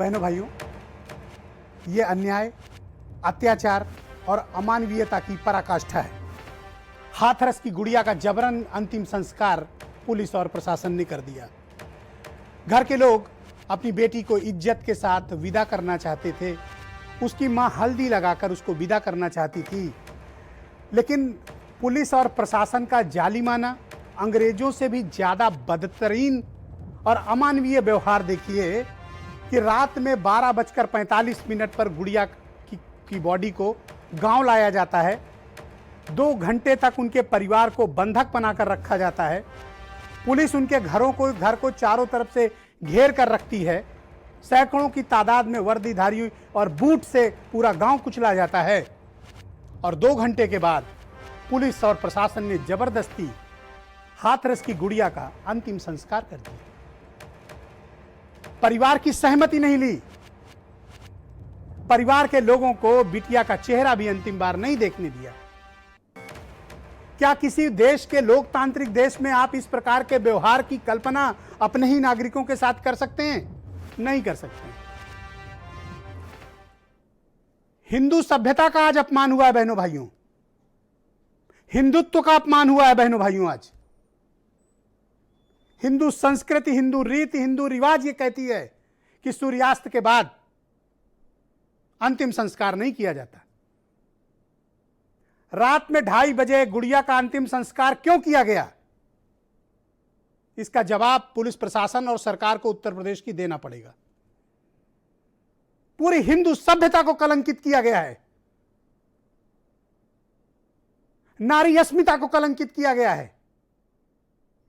बहनों भाइयों, ये अन्याय, अत्याचार और अमानवीयता की पराकाष्ठा है। हाथरस की गुड़िया का जबरन अंतिम संस्कार पुलिस और प्रशासन ने कर दिया। घर के लोग अपनी बेटी को इज्जत के साथ विदा करना चाहते थे। उसकी मां हल्दी लगाकर उसको विदा करना चाहती थी, लेकिन पुलिस और प्रशासन का जालिमाना, अंग्रेजों से भी ज्यादा बदतरीन और अमानवीय व्यवहार देखिए कि रात में 12:45 पर गुड़िया की बॉडी को गांव लाया जाता है। 2 घंटे तक उनके परिवार को बंधक बनाकर रखा जाता है। पुलिस उनके घर को चारों तरफ से घेर कर रखती है। सैकड़ों की तादाद में वर्दीधारी और बूट से पूरा गांव कुचला जाता है। और 2 घंटे के बाद पुलिस और प्रशासन ने जबरदस्ती हाथरस की गुड़िया का अंतिम संस्कार कर दिया। परिवार की सहमति नहीं ली। परिवार के लोगों को बिटिया का चेहरा भी अंतिम बार नहीं देखने दिया। क्या किसी देश के लोकतांत्रिक देश में आप इस प्रकार के व्यवहार की कल्पना अपने ही नागरिकों के साथ कर सकते हैं? नहीं कर सकते। हिंदू सभ्यता का आज अपमान हुआ है बहनों भाइयों। हिंदुत्व का अपमान हुआ है बहनों भाइयों। आज हिंदू संस्कृति, हिंदू रीति, हिंदू रिवाज ये कहती है कि सूर्यास्त के बाद अंतिम संस्कार नहीं किया जाता। रात में 2:30 बजे गुड़िया का अंतिम संस्कार क्यों किया गया? इसका जवाब पुलिस प्रशासन और सरकार को उत्तर प्रदेश की देना पड़ेगा। पूरी हिंदू सभ्यता को कलंकित किया गया है। नारी अस्मिता को कलंकित किया गया है।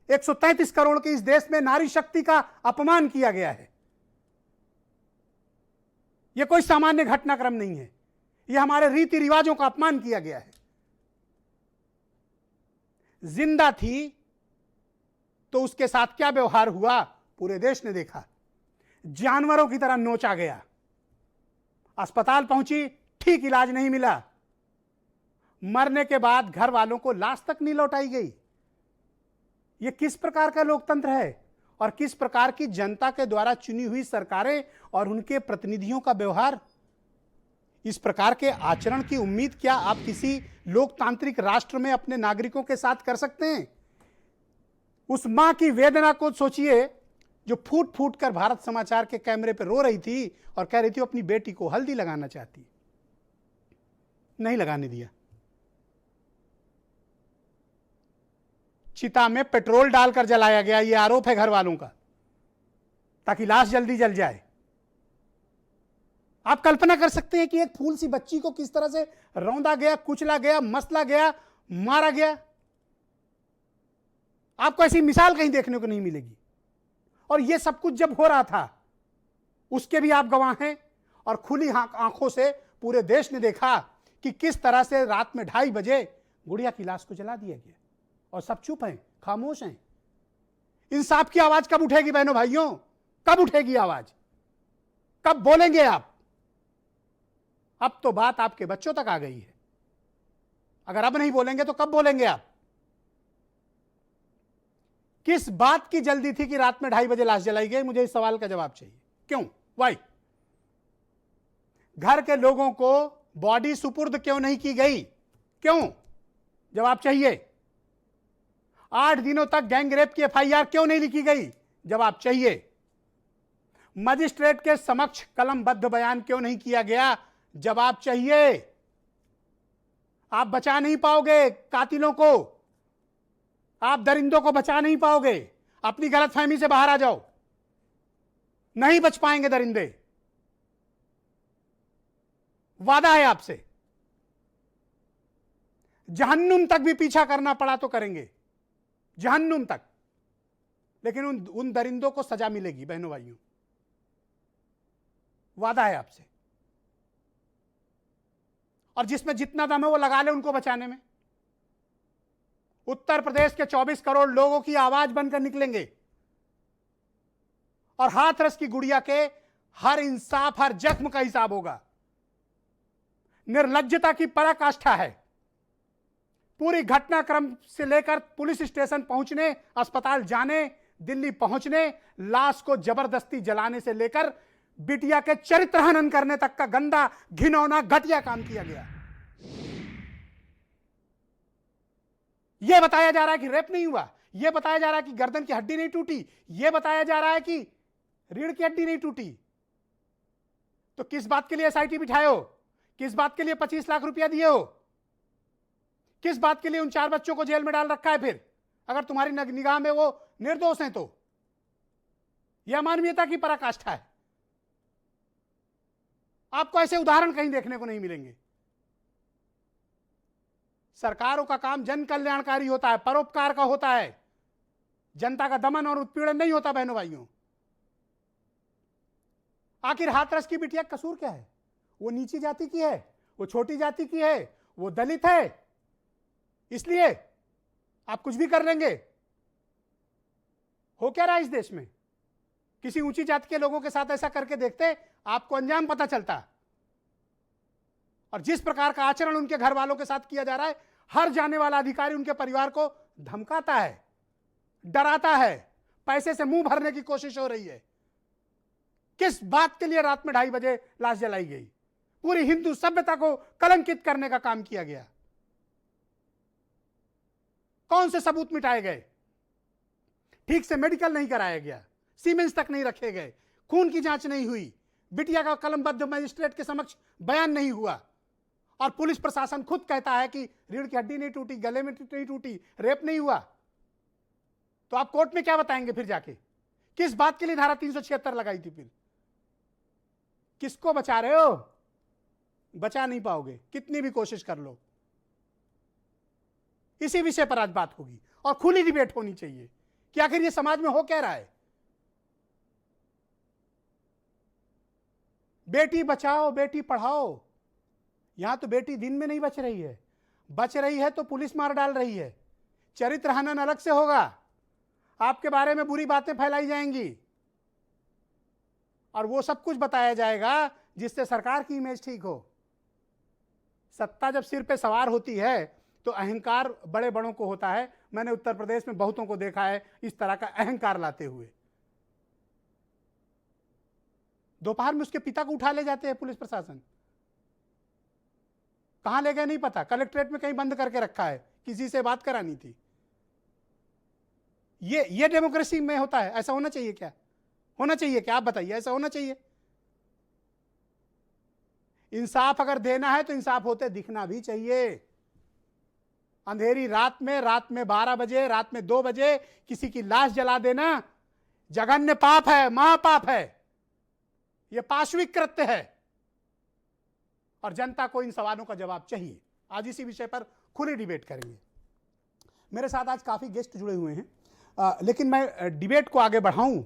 133 करोड़ के इस देश में नारी शक्ति का अपमान किया गया है। यह कोई सामान्य घटनाक्रम नहीं है। यह हमारे रीति रिवाजों का अपमान किया गया है। जिंदा थी तो उसके साथ क्या व्यवहार हुआ पूरे देश ने देखा। जानवरों की तरह नोचा गया। अस्पताल पहुंची, ठीक इलाज नहीं मिला। मरने के बाद घर वालों को लाश तक नहीं लौटाई गई। यह किस प्रकार का लोकतंत्र है और किस प्रकार की जनता के द्वारा चुनी हुई सरकारें और उनके प्रतिनिधियों का व्यवहार? इस प्रकार के आचरण की उम्मीद क्या आप किसी लोकतांत्रिक राष्ट्र में अपने नागरिकों के साथ कर सकते हैं? उस मां की वेदना को सोचिए जो फूट फूट कर भारत समाचार के कैमरे पर रो रही थी और कह रही थी अपनी बेटी को हल्दी लगाना चाहती। नहीं लगाने दिया। चिता में पेट्रोल डालकर जलाया गया, यह आरोप है घर वालों का, ताकि लाश जल्दी जल जाए। आप कल्पना कर सकते हैं कि एक फूल सी बच्ची को किस तरह से रौंदा गया, कुचला गया, मसला गया, मारा गया। आपको ऐसी मिसाल कहीं देखने को नहीं मिलेगी। और यह सब कुछ जब हो रहा था उसके भी आप गवाह हैं। और खुली आंखों से पूरे देश ने देखा कि किस तरह से रात में 2:30 बजे गुड़िया की लाश को जला दिया गया। और सब चुप हैं, खामोश हैं। इंसाफ की आवाज कब उठेगी बहनों भाइयों? कब उठेगी आवाज? कब बोलेंगे आप? अब तो बात आपके बच्चों तक आ गई है। अगर अब नहीं बोलेंगे तो कब बोलेंगे आप? किस बात की जल्दी थी कि रात में 2:30 बजे लाश जलाई गई? मुझे इस सवाल का जवाब चाहिए। क्यों? वाई? घर के लोगों को बॉडी सुपुर्द क्यों नहीं की गई? क्यों? जवाब चाहिए। 8 दिनों तक गैंगरेप की FIR क्यों नहीं लिखी गई? जवाब चाहिए। मजिस्ट्रेट के समक्ष कलमबद्ध बयान क्यों नहीं किया गया? जवाब चाहिए। आप बचा नहीं पाओगे कातिलों को। आप दरिंदों को बचा नहीं पाओगे। अपनी गलतफहमी से बाहर आ जाओ। नहीं बच पाएंगे दरिंदे। वादा है आपसे। जहन्नुम तक भी पीछा करना पड़ा तो करेंगे, जहन्नुम तक। लेकिन उन दरिंदों को सजा मिलेगी बहनों भाइयों। वादा है आपसे। और जिसमें जितना दम है वो लगा ले उनको बचाने में। उत्तर प्रदेश के 24 करोड़ लोगों की आवाज बनकर निकलेंगे। और हाथरस की गुड़िया के हर इंसाफ, हर जख्म का हिसाब होगा। निर्लज्जता की पराकाष्ठा है। पूरी घटनाक्रम से लेकर पुलिस स्टेशन पहुंचने, अस्पताल जाने, दिल्ली पहुंचने, लाश को जबरदस्ती जलाने से लेकर बिटिया के चरित्र हनन करने तक का गंदा, घिनौना, घटिया काम किया गया। यह बताया जा रहा है कि रेप नहीं हुआ, यह बताया जा रहा है कि गर्दन की हड्डी नहीं टूटी, यह बताया जा रहा है कि रीढ़ की हड्डी नहीं टूटी। तो किस बात के लिए एसआईटी बिठाए हो? किस बात के लिए 25 लाख रुपया दिए हो? किस बात के लिए उन 4 बच्चों को जेल में डाल रखा है? फिर अगर तुम्हारी निगाह में वो निर्दोष हैं तो यह अमानवीयता की पराकाष्ठा है। आपको ऐसे उदाहरण कहीं देखने को नहीं मिलेंगे। सरकारों का काम जन कल्याणकारी होता है, परोपकार का होता है, जनता का दमन और उत्पीड़न नहीं होता। बहनों भाइयों, आखिर हाथरस की बिटिया का कसूर क्या है? वो नीची जाति की है, वो छोटी जाति की है, वो दलित है, इसलिए आप कुछ भी कर लेंगे? हो क्या रहा है इस देश में? किसी ऊंची जाति के लोगों के साथ ऐसा करके देखते, आपको अंजाम पता चलता। और जिस प्रकार का आचरण उनके घर वालों के साथ किया जा रहा है, हर जाने वाला अधिकारी उनके परिवार को धमकाता है, डराता है, पैसे से मुंह भरने की कोशिश हो रही है। किस बात के लिए रात में 2:30 बजे लाश जलाई गई? पूरी हिंदू सभ्यता को कलंकित करने का काम किया गया। कौन से सबूत मिटाए गए? ठीक से मेडिकल नहीं कराया गया, सीमेंस तक नहीं रखे गए, खून की जांच नहीं हुई, बिटिया का कलमबद्ध मजिस्ट्रेट के समक्ष बयान नहीं हुआ, और पुलिस प्रशासन खुद कहता है कि रीढ़ की हड्डी नहीं टूटी, गले में नहीं टूटी, रेप नहीं हुआ। तो आप कोर्ट में क्या बताएंगे फिर जाके? किस बात के लिए धारा 376 लगाई थी? फिर किसको बचा रहे हो? बचा नहीं पाओगे, कितनी भी कोशिश कर लो। इसी विषय पर आज बात होगी और खुली डिबेट होनी चाहिए कि आखिर ये समाज में हो क्या रहा है। बेटी बचाओ, बेटी पढ़ाओ। यहां तो बेटी दिन में नहीं बच रही है, बच रही है तो पुलिस मार डाल रही है। चरित्र हनन अलग से होगा, आपके बारे में बुरी बातें फैलाई जाएंगी और वो सब कुछ बताया जाएगा जिससे सरकार की इमेज ठीक हो। सत्ता जब सिर पे सवार होती है तो अहंकार बड़े बड़ों को होता है। मैंने उत्तर प्रदेश में बहुतों को देखा है इस तरह का अहंकार लाते हुए। दोपहर में उसके पिता को उठा ले जाते हैं पुलिस प्रशासन, कहां ले गए नहीं पता, कलेक्ट्रेट में कहीं बंद करके रखा है, किसी से बात करानी थी। ये डेमोक्रेसी में होता है? ऐसा होना चाहिए क्या? होना चाहिए क्या? आप बताइए, ऐसा होना चाहिए? इंसाफ अगर देना है तो इंसाफ होते दिखना भी चाहिए। अंधेरी रात में 12 बजे, रात में 2 बजे किसी की लाश जला देना जघन्य पाप है, महापाप है, यह पाशविक कृत्य है और जनता को इन सवालों का जवाब चाहिए। आज इसी विषय पर खुली डिबेट करेंगे। मेरे साथ आज काफी गेस्ट जुड़े हुए हैं, लेकिन मैं डिबेट को आगे बढ़ाऊं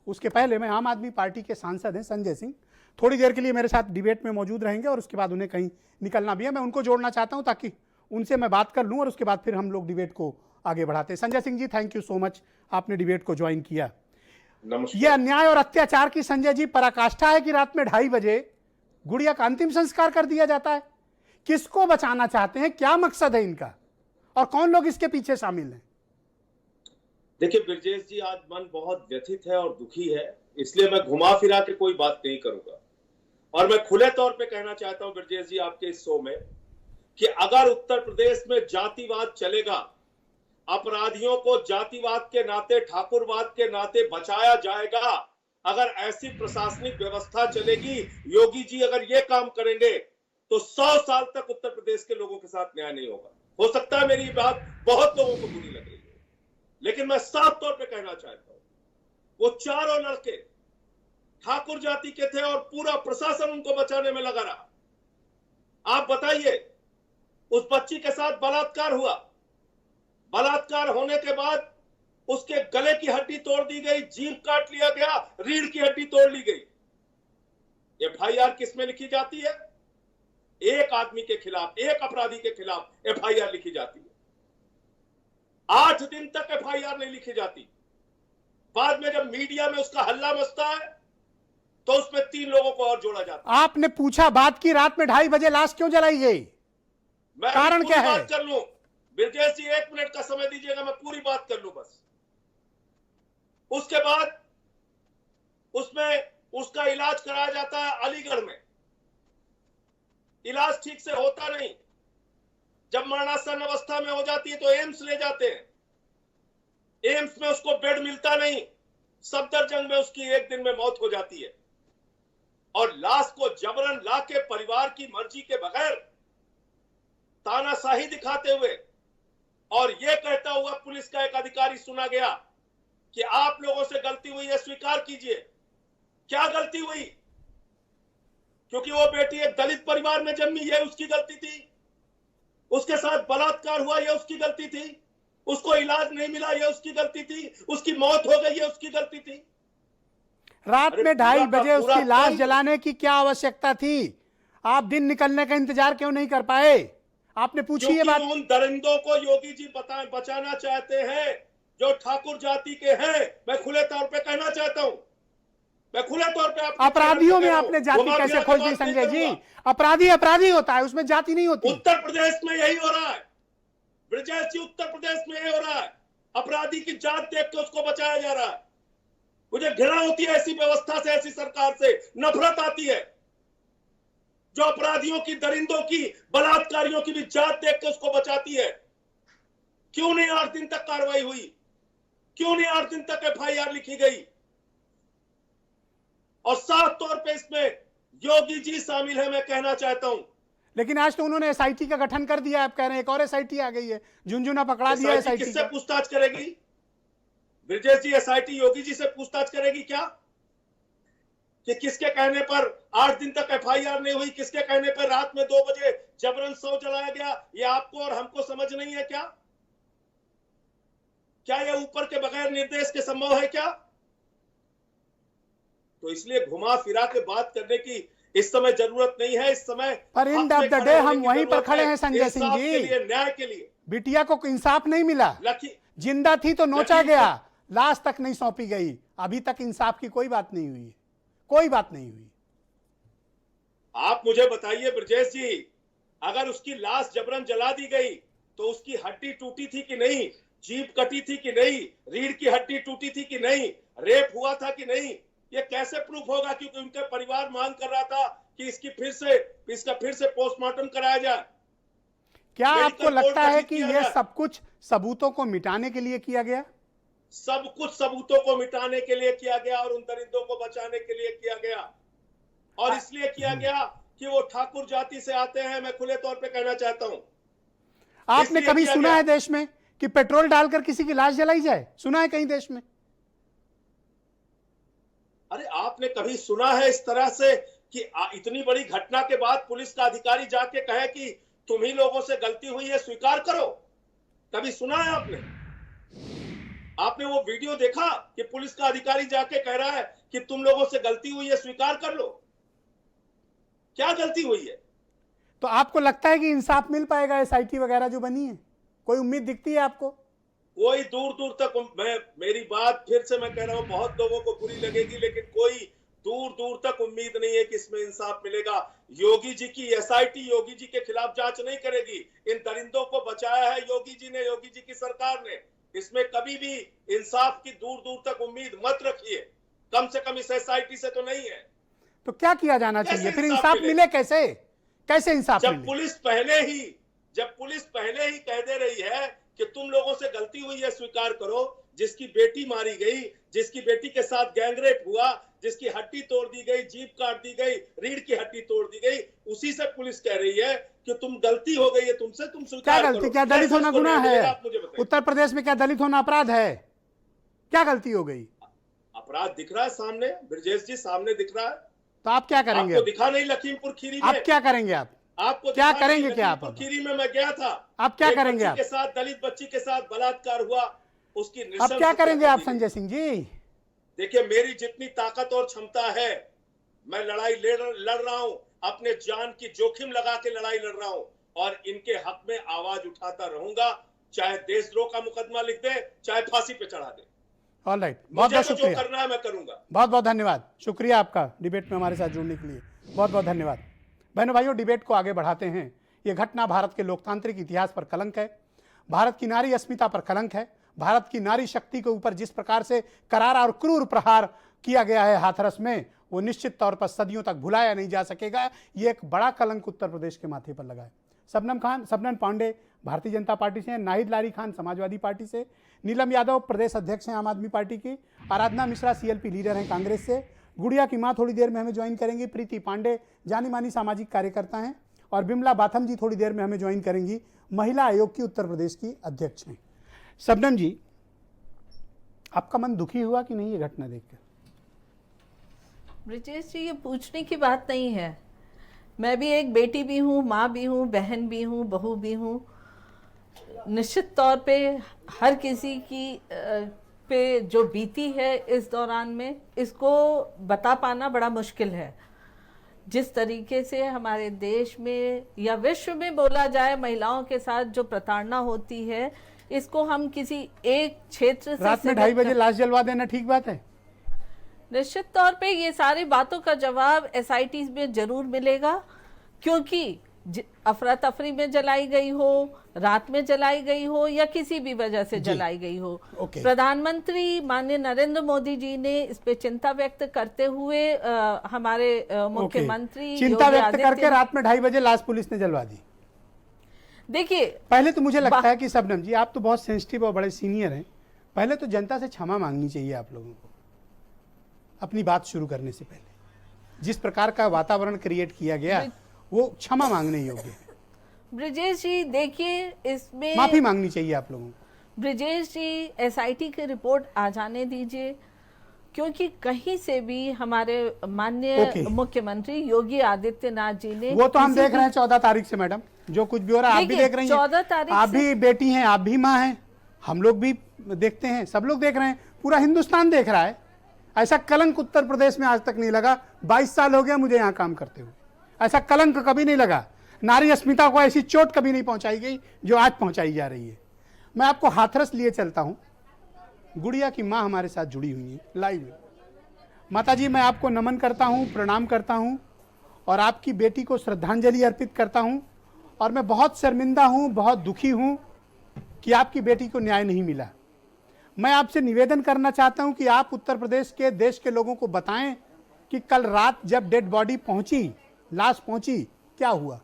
उसके पहले मैं आम आदमी पार्टी के सांसद हैं संजय सिंह, थोड़ी देर के लिए मेरे साथ डिबेट में मौजूद रहेंगे और उसके बाद उन्हें कहीं निकलना भी है। मैं उनको जोड़ना चाहता हूं ताकि उनसे मैं बात कर लूं और उसके बाद फिर हम लोग डिबेट को आगे बढ़ाते हैं। Sanjay Singh ji, thank you so much, आपने डिबेट को ज्वाइन किया। यह अन्याय और अत्याचार की संजय जी पराकाष्ठा है कि रात में 2:30 बजे गुड़िया का अंतिम संस्कार कर दिया जाता है। किसको बचाना चाहते हैं? क्या मकसद है इनका और कौन लोग इसके पीछे शामिल हैं? देखिए ब्रजेश जी, आज मन बहुत व्यथित है और दुखी है, इसलिए मैं घुमा फिरा के कोई बात नहीं करूंगा। और मैं खुले तौर पे कहना चाहता हूं ब्रजेश जी आपके इस शो में कि अगर उत्तर प्रदेश में जातिवाद चलेगा, अपराधियों को जातिवाद के नाते, ठाकुरवाद के नाते बचाया जाएगा, अगर ऐसी प्रशासनिक व्यवस्था चलेगी, योगी जी अगर ये काम करेंगे तो 100 साल तक उत्तर प्रदेश के लोगों के साथ न्याय नहीं होगा। हो सकता है मेरी बात बहुत लोगों को बुरी लग रही है, लेकिन मैं साफ तौर पे कहना चाहता हूं, वो चारों लड़के ठाकुर जाति के थे और पूरा प्रशासन उनको बचाने में लगा रहा। आप बताइए, उस बच्ची के साथ बलात्कार हुआ, बलात्कार होने के बाद उसके गले की हड्डी तोड़ दी गई, जीभ काट लिया गया, रीढ़ की हड्डी तोड़ ली गई। एफआईआर किसमें लिखी जाती है? एक आदमी के खिलाफ, एक अपराधी के खिलाफ एफआईआर लिखी जाती है। 8 दिन तक एफआईआर नहीं लिखी जाती। बाद में जब मीडिया में उसका हल्ला मचता है तो उसमें 3 लोगों को और जोड़ा जाता है। आपने पूछा बात की, रात में 2:30 बजे लाश क्यों जलाई गई? मैं कारण क्या है? बात कर लूं ब्रजेश जी, 1 मिनट का समय दीजिएगा, मैं पूरी बात कर लूं बस। उसके बाद उसमें उसका इलाज कराया जाता है अलीगढ़ में, इलाज ठीक से होता नहीं। जब मरणासन अवस्था में हो जाती है तो एम्स ले जाते हैं, एम्स में उसको बेड मिलता नहीं, सफदरजंग में उसकी एक दिन में मौत हो जाती है। और लाश को जबरन लाके परिवार की मर्जी के बगैर तानाशाही दिखाते हुए और यह कहता हुआ पुलिस का एक अधिकारी सुना गया कि आप लोगों से गलती हुई है, स्वीकार कीजिए। क्या गलती हुई? क्योंकि वो बेटी एक दलित परिवार में जन्मी, ये उसकी गलती थी। उसके साथ बलात्कार हुआ, ये उसकी गलती थी। उसको इलाज नहीं मिला, ये उसकी गलती थी। उसकी मौत हो गई, ये उसकी गलती थी। रात में 2:30 बजे उसकी लाश तंत्र जलाने की क्या आवश्यकता थी? आप दिन निकलने का इंतजार क्यों नहीं कर पाए? आपने पूछी ये बात? उन दरिंदों को योगी जी बचाना चाहते हैं जो ठाकुर जाति के हैं। मैं खुले तौर पे कहना चाहता हूं, मैं खुले तौर पे अपराधियों में आपने जाति कैसे खोज दी संजय जी? अपराधी अपराधी होता है, उसमें जाति नहीं होती। उत्तर प्रदेश में यही हो रहा है ब्रजेश जी, उत्तर प्रदेश में यही हो रहा है। अपराधी की जात देख के उसको बचाया जा रहा है। मुझे घृणा होती है ऐसी व्यवस्था से, ऐसी सरकार से नफरत आती है जो अपराधियों की, दरिंदों की, बलात्कारियों की भी जात देख के उसको बचाती है। क्यों नहीं 8 दिन तक कार्रवाई हुई? क्यों नहीं 8 दिन तक FIR लिखी गई? और साफ तौर पे इसमें योगी जी शामिल है, मैं कहना चाहता हूं। लेकिन आज तो उन्होंने SIT का गठन कर दिया, आप कह रहे हैं एक और SIT आ गई है, झुनझुना पकड़ा दिया SIT किससे पूछताछ करेगी? ब्रजेश जी, SIT योगी जी से पूछताछ करेगी क्या कि किसके कहने पर 8 दिन तक FIR नहीं हुई, किसके कहने पर रात में 2 बजे जबरन शव जलाया गया? ये आपको और हमको समझ नहीं है क्या? क्या ये ऊपर के बगैर निर्देश के संभव है क्या? तो इसलिए घुमा फिरा के बात करने की इस समय जरूरत नहीं है। इस समय पर एंड ऑफ द डे हम वहीं पर खड़े हैं संजय सिंह जी, न्याय के लिए। बिटिया को इंसाफ नहीं मिला, जिंदा थी तो नोचा गया, लाश तक नहीं सौंपी गई, अभी तक इंसाफ की कोई बात नहीं हुई, कोई बात नहीं हुई। आप मुझे बताइए ब्रजेश जी, अगर उसकी लाश जबरन जला दी गई तो उसकी हड्डी टूटी थी कि नहीं, जीभ कटी थी कि नहीं, रीढ़ की हड्डी टूटी थी कि नहीं, रेप हुआ था कि नहीं, ये कैसे प्रूफ होगा? क्योंकि उनका परिवार मांग कर रहा था कि इसका फिर से पोस्टमार्टम कराया जाए। क्या आपको लगता है कि यह सब कुछ सबूतों को मिटाने के लिए किया गया? सब कुछ सबूतों को मिटाने के लिए किया गया और उन दरिंदों को बचाने के लिए किया गया, और इसलिए किया गया कि वो ठाकुर जाति से आते हैं। मैं खुले तौर पे कहना चाहता हूं। आपने कभी सुना है देश में कि पेट्रोल डालकर किसी की लाश जलाई जाए? सुना है कहीं देश में? अरे आपने कभी सुना है इस तरह से कि इतनी बड़ी घटना के बाद पुलिस का अधिकारी जाके कहे कि तुम ही लोगों से गलती हुई है, स्वीकार करो? कभी सुना है आपने? आपने वो वीडियो देखा कि पुलिस का अधिकारी जाके कह रहा है कि तुम लोगों से गलती हुई है, स्वीकार कर लो? क्या गलती हुई है? तो आपको लगता है कि इंसाफ मिल पाएगा SIT वगैरह जो बनी है? कोई उम्मीद दिखती है आपको? कोई दूर दूर तक, मेरी बात फिर से मैं कह रहा हूं, बहुत लोगों को बुरी लगेगी, लेकिन कोई दूर दूर तक उम्मीद नहीं है कि इसमें इंसाफ मिलेगा। योगी जी की SIT योगी जी के खिलाफ जांच नहीं करेगी। इन दरिंदों को बचाया है योगी जी ने, योगी जी की सरकार ने। इसमें कभी भी इंसाफ की दूर दूर तक उम्मीद मत रखिए, कम से कम इस SIT से तो नहीं है। तो क्या किया जाना चाहिए फिर? इंसाफ मिले कैसे? कैसे इंसाफ मिले? जब पुलिस पहले ही कह दे रही है कि तुम लोगों से गलती हुई है, स्वीकार करो। जिसकी बेटी मारी गई, जिसकी बेटी के साथ गैंगरेप हुआ, जिसकी हड्डी तोड़ दी गई, जीभ काट दी गई, रीढ़ की हड्डी तोड़ दी गई, उसी से पुलिस कह रही है कि तुम गलती हो गई है तुमसे, तुम स्वीकार करो। क्या दलित होना गुनाह है? उत्तर प्रदेश में क्या दलित होना अपराध है? क्या गलती हो गई? अपराध दिख रहा है सामने ब्रजेश जी, सामने दिख रहा है। तो आप क्या करेंगे? आपको दिखा नहीं लखीमपुर खीरी में? आप क्या करेंगे? आपको क्या करेंगे? क्या आप खीरी में मैं गया था, आप क्या करेंगे? आप के साथ, दलित बच्ची के साथ बलात्कार हुआ, उसकी अब क्या करेंगे आप संजय सिंह जी? देखिए, मेरी जितनी ताकत और क्षमता है, मैं लड़ाई लड़ रहा हूं, अपने जान की जोखिम लगा के लड़ाई लड़ रहा हूं, और इनके हक में आवाज उठाता रहूंगा, चाहे देशद्रोह का मुकदमा लिख दे, चाहे फांसी पे चढ़ा दे। ऑल राइट, बहुत बहुत शुक्रिया। जो करना है मैं करूंगा। बहुत बहुत धन्यवाद, शुक्रिया आपका डिबेट में हमारे साथ जुड़ने के लिए, बहुत बहुत धन्यवाद। बहनों भाइयों, डिबेट को आगे बढ़ाते हैं। ये घटना भारत के लोकतांत्रिक इतिहास पर कलंक है, भारत की नारी अस्मिता पर कलंक है, भारत की नारी शक्ति के ऊपर जिस प्रकार से करारा और क्रूर प्रहार किया गया है हाथरस में, वो निश्चित तौर पर सदियों तक भुलाया नहीं जा सकेगा। ये एक बड़ा कलंक उत्तर प्रदेश के माथे पर लगा है। सबनम पांडे भारतीय जनता पार्टी से हैं, नाहिद लारी खान समाजवादी पार्टी से, नीलम यादव प्रदेश अध्यक्ष हैं आम आदमी पार्टी की, आराधना मिश्रा सीएलपी लीडर हैं कांग्रेस से, गुड़िया की मां थोड़ी देर में हमें ज्वाइन करेंगी, प्रीति पांडे जानी मानी सामाजिक कार्यकर्ता हैं, और बिमला बाथम जी थोड़ी देर में हमें ज्वाइन करेंगी, महिला आयोग की उत्तर प्रदेश की अध्यक्ष हैं। सबनम जी, आपका मन दुखी हुआ कि नहीं ये घटना देखकर? ब्रिजेश जी, ये पूछने की बात नहीं है। मैं भी एक बेटी भी हूँ, माँ भी हूँ, बहन भी हूँ, बहू भी हूँ। निश्चित तौर पे हर किसी की पे जो बीती है इस दौरान में, इसको बता पाना बड़ा मुश्किल है। जिस तरीके से हमारे देश में या विश्व में बोला जाए महिलाओं के साथ जो प्रताड़ना होती है, इसको हम किसी एक क्षेत्र से रात में 2:30 बजे लाश जलवा देना ठीक बात है? निश्चित तौर पे ये सारी बातों का जवाब एसआईटी में जरूर मिलेगा, क्योंकि अफरा तफरी में जलाई गई हो, रात में जलाई गई हो या किसी भी वजह से जलाई गई हो। प्रधानमंत्री माननीय नरेंद्र मोदी जी ने इस पे चिंता व्यक्त करते हुए हमारे मुख्यमंत्री चिंता व्यक्त करके रात में 2:30 बजे लाश पुलिस ने जलवा दी। देखिए, पहले तो मुझे लगता है कि सबनम जी, आप तो बहुत सेंसिटिव और बड़े सीनियर हैं, पहले तो जनता से क्षमा मांगनी चाहिए आप लोगों को अपनी बात शुरू करने से पहले। जिस प्रकार का वातावरण क्रिएट किया गया वो क्षमा मांगने योग्य है। ब्रिजेश जी देखिए, इसमें माफी मांगनी चाहिए आप लोगों को। ब्रिजेश जी, एसआईटी की रिपोर्ट आ जाने दीजिए, क्योंकि कहीं से भी हमारे माननीय मुख्यमंत्री योगी आदित्यनाथ जी ने, वो तो हम देख रहे हैं 14 तारीख से मैडम, जो कुछ भी हो रहा है आप भी देख रही हैं। 14 तारीख आप भी बेटी हैं, आप भी माँ हैं, हम लोग भी देखते हैं, सब लोग देख रहे हैं, पूरा हिंदुस्तान देख रहा है। ऐसा कलंक उत्तर प्रदेश में आज तक नहीं लगा। 22 साल हो गया मुझे यहाँ काम करते हुए, ऐसा कलंक कभी नहीं लगा। नारी अस्मिता को ऐसी चोट कभी नहीं पहुंचाई गई जो आज पहुंचाई जा रही है। मैं आपको हाथरस लिए चलता हूं। गुड़िया की मां हमारे साथ जुड़ी हुई है लाइव में। माता जी, मैं आपको नमन करता हूं, प्रणाम करता हूं और आपकी बेटी को श्रद्धांजलि अर्पित करता हूं। और मैं बहुत शर्मिंदा हूं, बहुत दुखी हूं कि आपकी बेटी को न्याय नहीं मिला। मैं आपसे निवेदन करना चाहता हूं कि आप उत्तर प्रदेश के, देश के लोगों को बताएं कि कल रात जब डेड बॉडी पहुंची, लाश पहुंची, क्या हुआ।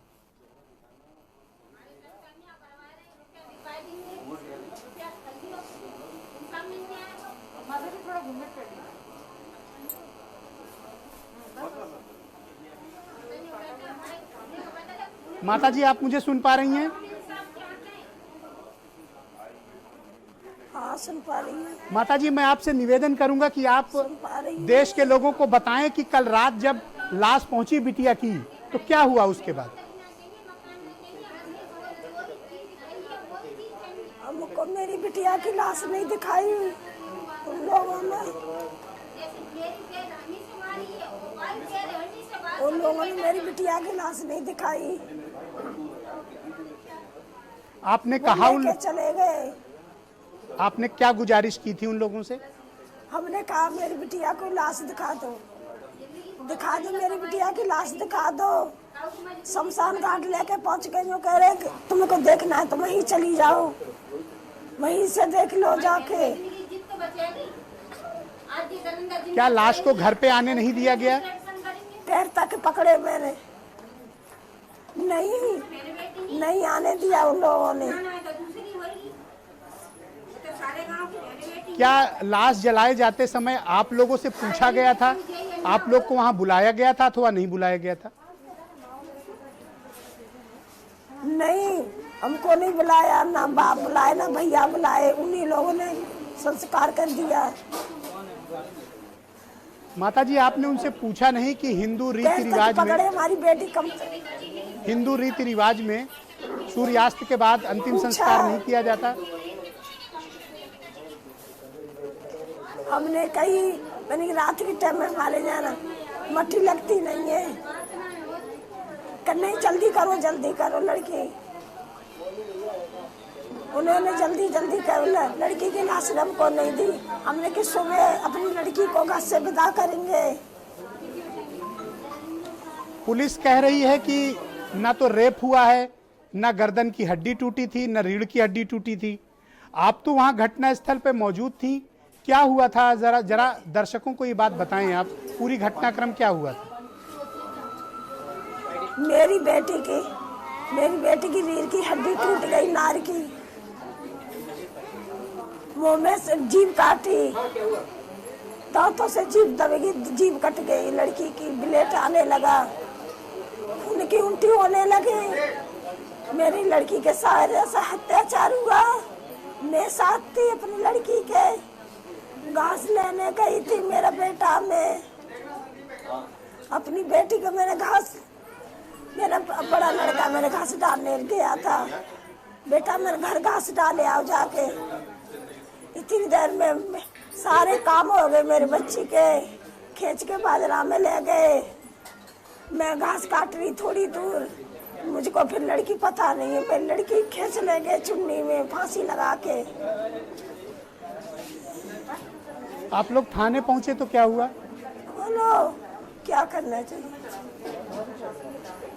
माता जी, आप मुझे सुन पा रही हैं? हाँ, सुन पा रही हैं। माता जी, मैं आपसे निवेदन करूंगा कि आप देश के लोगों को बताएं कि कल रात जब लाश पहुंची बिटिया की, तो क्या हुआ उसके बाद। हमको मेरी बिटिया की लाश नहीं दिखाई उन लोगों ने मेरी बिटिया की लाश नहीं दिखाई। आपने कहा उन चले गए। आपने क्या गुजारिश की थी उन लोगों से? हमने कहा मेरी बिटिया को लाश दिखा दो, दिखा दो, मेरी बिटिया की लाश दिखा दो। शमशान घाट लेके पहुंच गए, जो कह रहे तुमको देखना है तो वहीं चली जाओ, वहीं से देख लो जाके। क्या लाश को घर पे आने नहीं दिया गया? पैर तक पकड़े मैंने, नहीं आने दिया उन लोगों ने। क्या लाश जलाए जाते समय आप लोगों से पूछा गया था? आप लोग को वहां बुलाया गया था अथवा नहीं बुलाया गया था? नहीं, हमको नहीं बुलाया, ना बाप बुलाए ना भैया बुलाए, उन्हीं लोगों ने संस्कार कर दिया। माता जी, आपने उनसे पूछा नहीं कि हिंदू रीति रिवाज में, हमारी बेटी कम, हिंदू रीति रिवाज में सूर्यास्त के बाद अंतिम संस्कार नहीं किया जाता? हमने कही मैंने रात के टाइम में हमारे जाना मट्टी लगती नहीं है, नहीं जल्दी करो लड़की। उन्होंने जल्दी कर लड़की की लाश हमको नहीं दी। हमने कि सुबह अपनी लड़की को घर से विदा करेंगे। पुलिस कह रही है कि ना तो रेप हुआ है, ना गर्दन की हड्डी टूटी थी, ना रीढ़ की हड्डी टूटी थी। आप तो वहां घटना स्थल पे मौजूद थी, क्या हुआ था, जरा जरा दर्शकों को ये बात बताएं आप, पूरी घटनाक्रम क्या हुआ था? मेरी बेटी की रीढ़ की हड्डी टूट गई, नार की, मुंह में से जीभ काटी, दांतों से जीभ दबेगी, जीभ कट गई लड़की की, ब्लेड आने लगा, उनकी उल्टी होने लगी। मेरी लड़की के साथ ऐसा अत्याचार हुआ। मैं साथ थी अपनी लड़की के, घास लेने गई थी मेरा बेटा, मैं अपनी बेटी को मेरा बड़ा लड़का मेरे घास डालने गया था। बेटा मेरे घर घास डाले आओ जाके। इतनी देर में सारे काम हो गए, मेरे बच्ची के खींच के बाजरा में ले गए। मैं घास काट रही थोड़ी दूर, मुझको फिर लड़की पता नहीं है, मेरी लड़की खींच ले गए चुन्नी में फांसी लगा के। आप लोग थाने पहुंचे तो क्या हुआ? बोलो क्या करना चाहिए?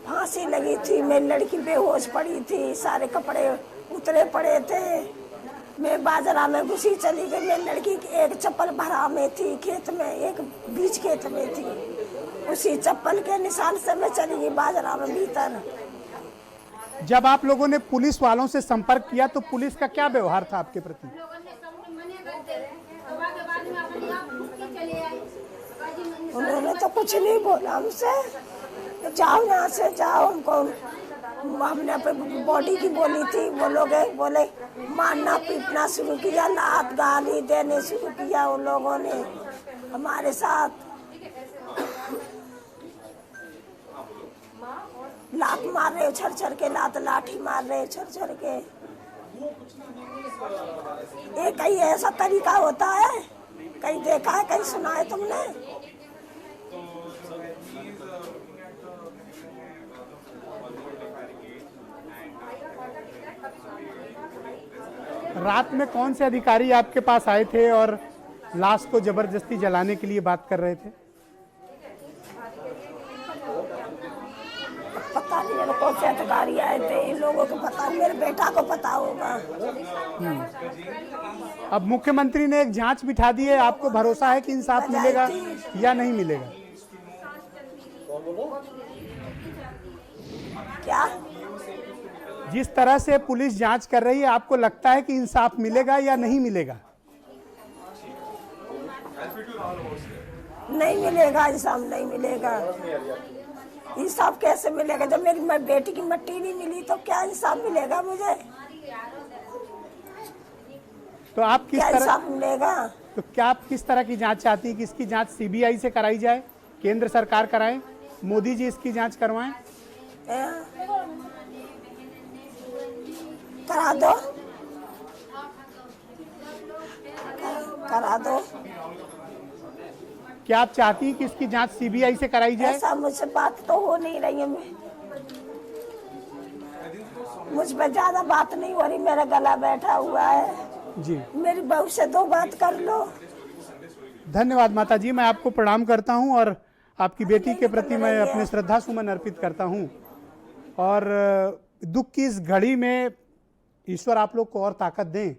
फांसी लगी थी, मेरी लड़की बेहोश पड़ी थी, सारे कपड़े उतरे पड़े थे। मैं बाजरा में घुसी चली गई। मेरी लड़की की एक चप्पल भरा में थी, खेत में, एक बीच खेत में थी, उसी चप्पल के निशान से मैं चली गई बाजरा में भीतर। जब आप लोगों ने पुलिस वालों से संपर्क किया तो पुलिस का क्या व्यवहार था आपके प्रति? उन्होंने तो कुछ नहीं बोला हमसे, जाओ यहाँ से जाओ। हमको हमने अपनी बॉडी की बोली थी, वो लोग बोले मारना पीटना शुरू किया, लात गाली देने शुरू किया उन लोगों ने हमारे साथ। लात मार रहे छर छर के, लाठी मार रहे छर छर के। ये कहीं ऐसा तरीका होता है? कहीं देखा है, कहीं सुना है तुमने? रात में कौन से अधिकारी आपके पास आए थे और लाश को जबरदस्ती जलाने के लिए बात कर रहे थे? पता नहीं मेरे कौन से अधिकारी आए थे, इन लोगों को पता, मेरे बेटा को पता होगा। अब मुख्यमंत्री ने एक जांच बिठा दी है, आपको भरोसा है कि इंसाफ मिलेगा या नहीं मिलेगा? क्या? जिस तरह से पुलिस जांच कर रही है, आपको लगता है कि इंसाफ मिलेगा या नहीं मिलेगा? नहीं मिलेगा, इंसाफ नहीं मिलेगा। इंसाफ कैसे मिलेगा? जब मेरी बेटी की मट्टी नहीं मिली तो क्या इंसाफ मिलेगा मुझे? तो आप किस क्या तरह, इंसाफ मिलेगा? तो क्या आप किस तरह की जांच चाहती हैं कि इसकी जांच सीबीआई से कराई जाए, केंद्र सरकार कराए, मोदी जी इसकी जांच करवाएं? करा दो, करा दो। क्या आप चाहती हैं कि इसकी जांच सीबीआई से कराई जाए? ऐसा मुझसे बात तो हो नहीं रही है, मुझ पर ज्यादा बात नहीं हो रही, मेरा गला बैठा हुआ है जी। मेरी बहू से दो बात कर लो। धन्यवाद माता जी, मैं आपको प्रणाम करता हूं और आपकी बेटी के प्रति मैं अपने श्रद्धा सुमन अर्पित करता हूं। और दुख की इस घड़ी में ईश्वर आप लोग को और ताकत दें।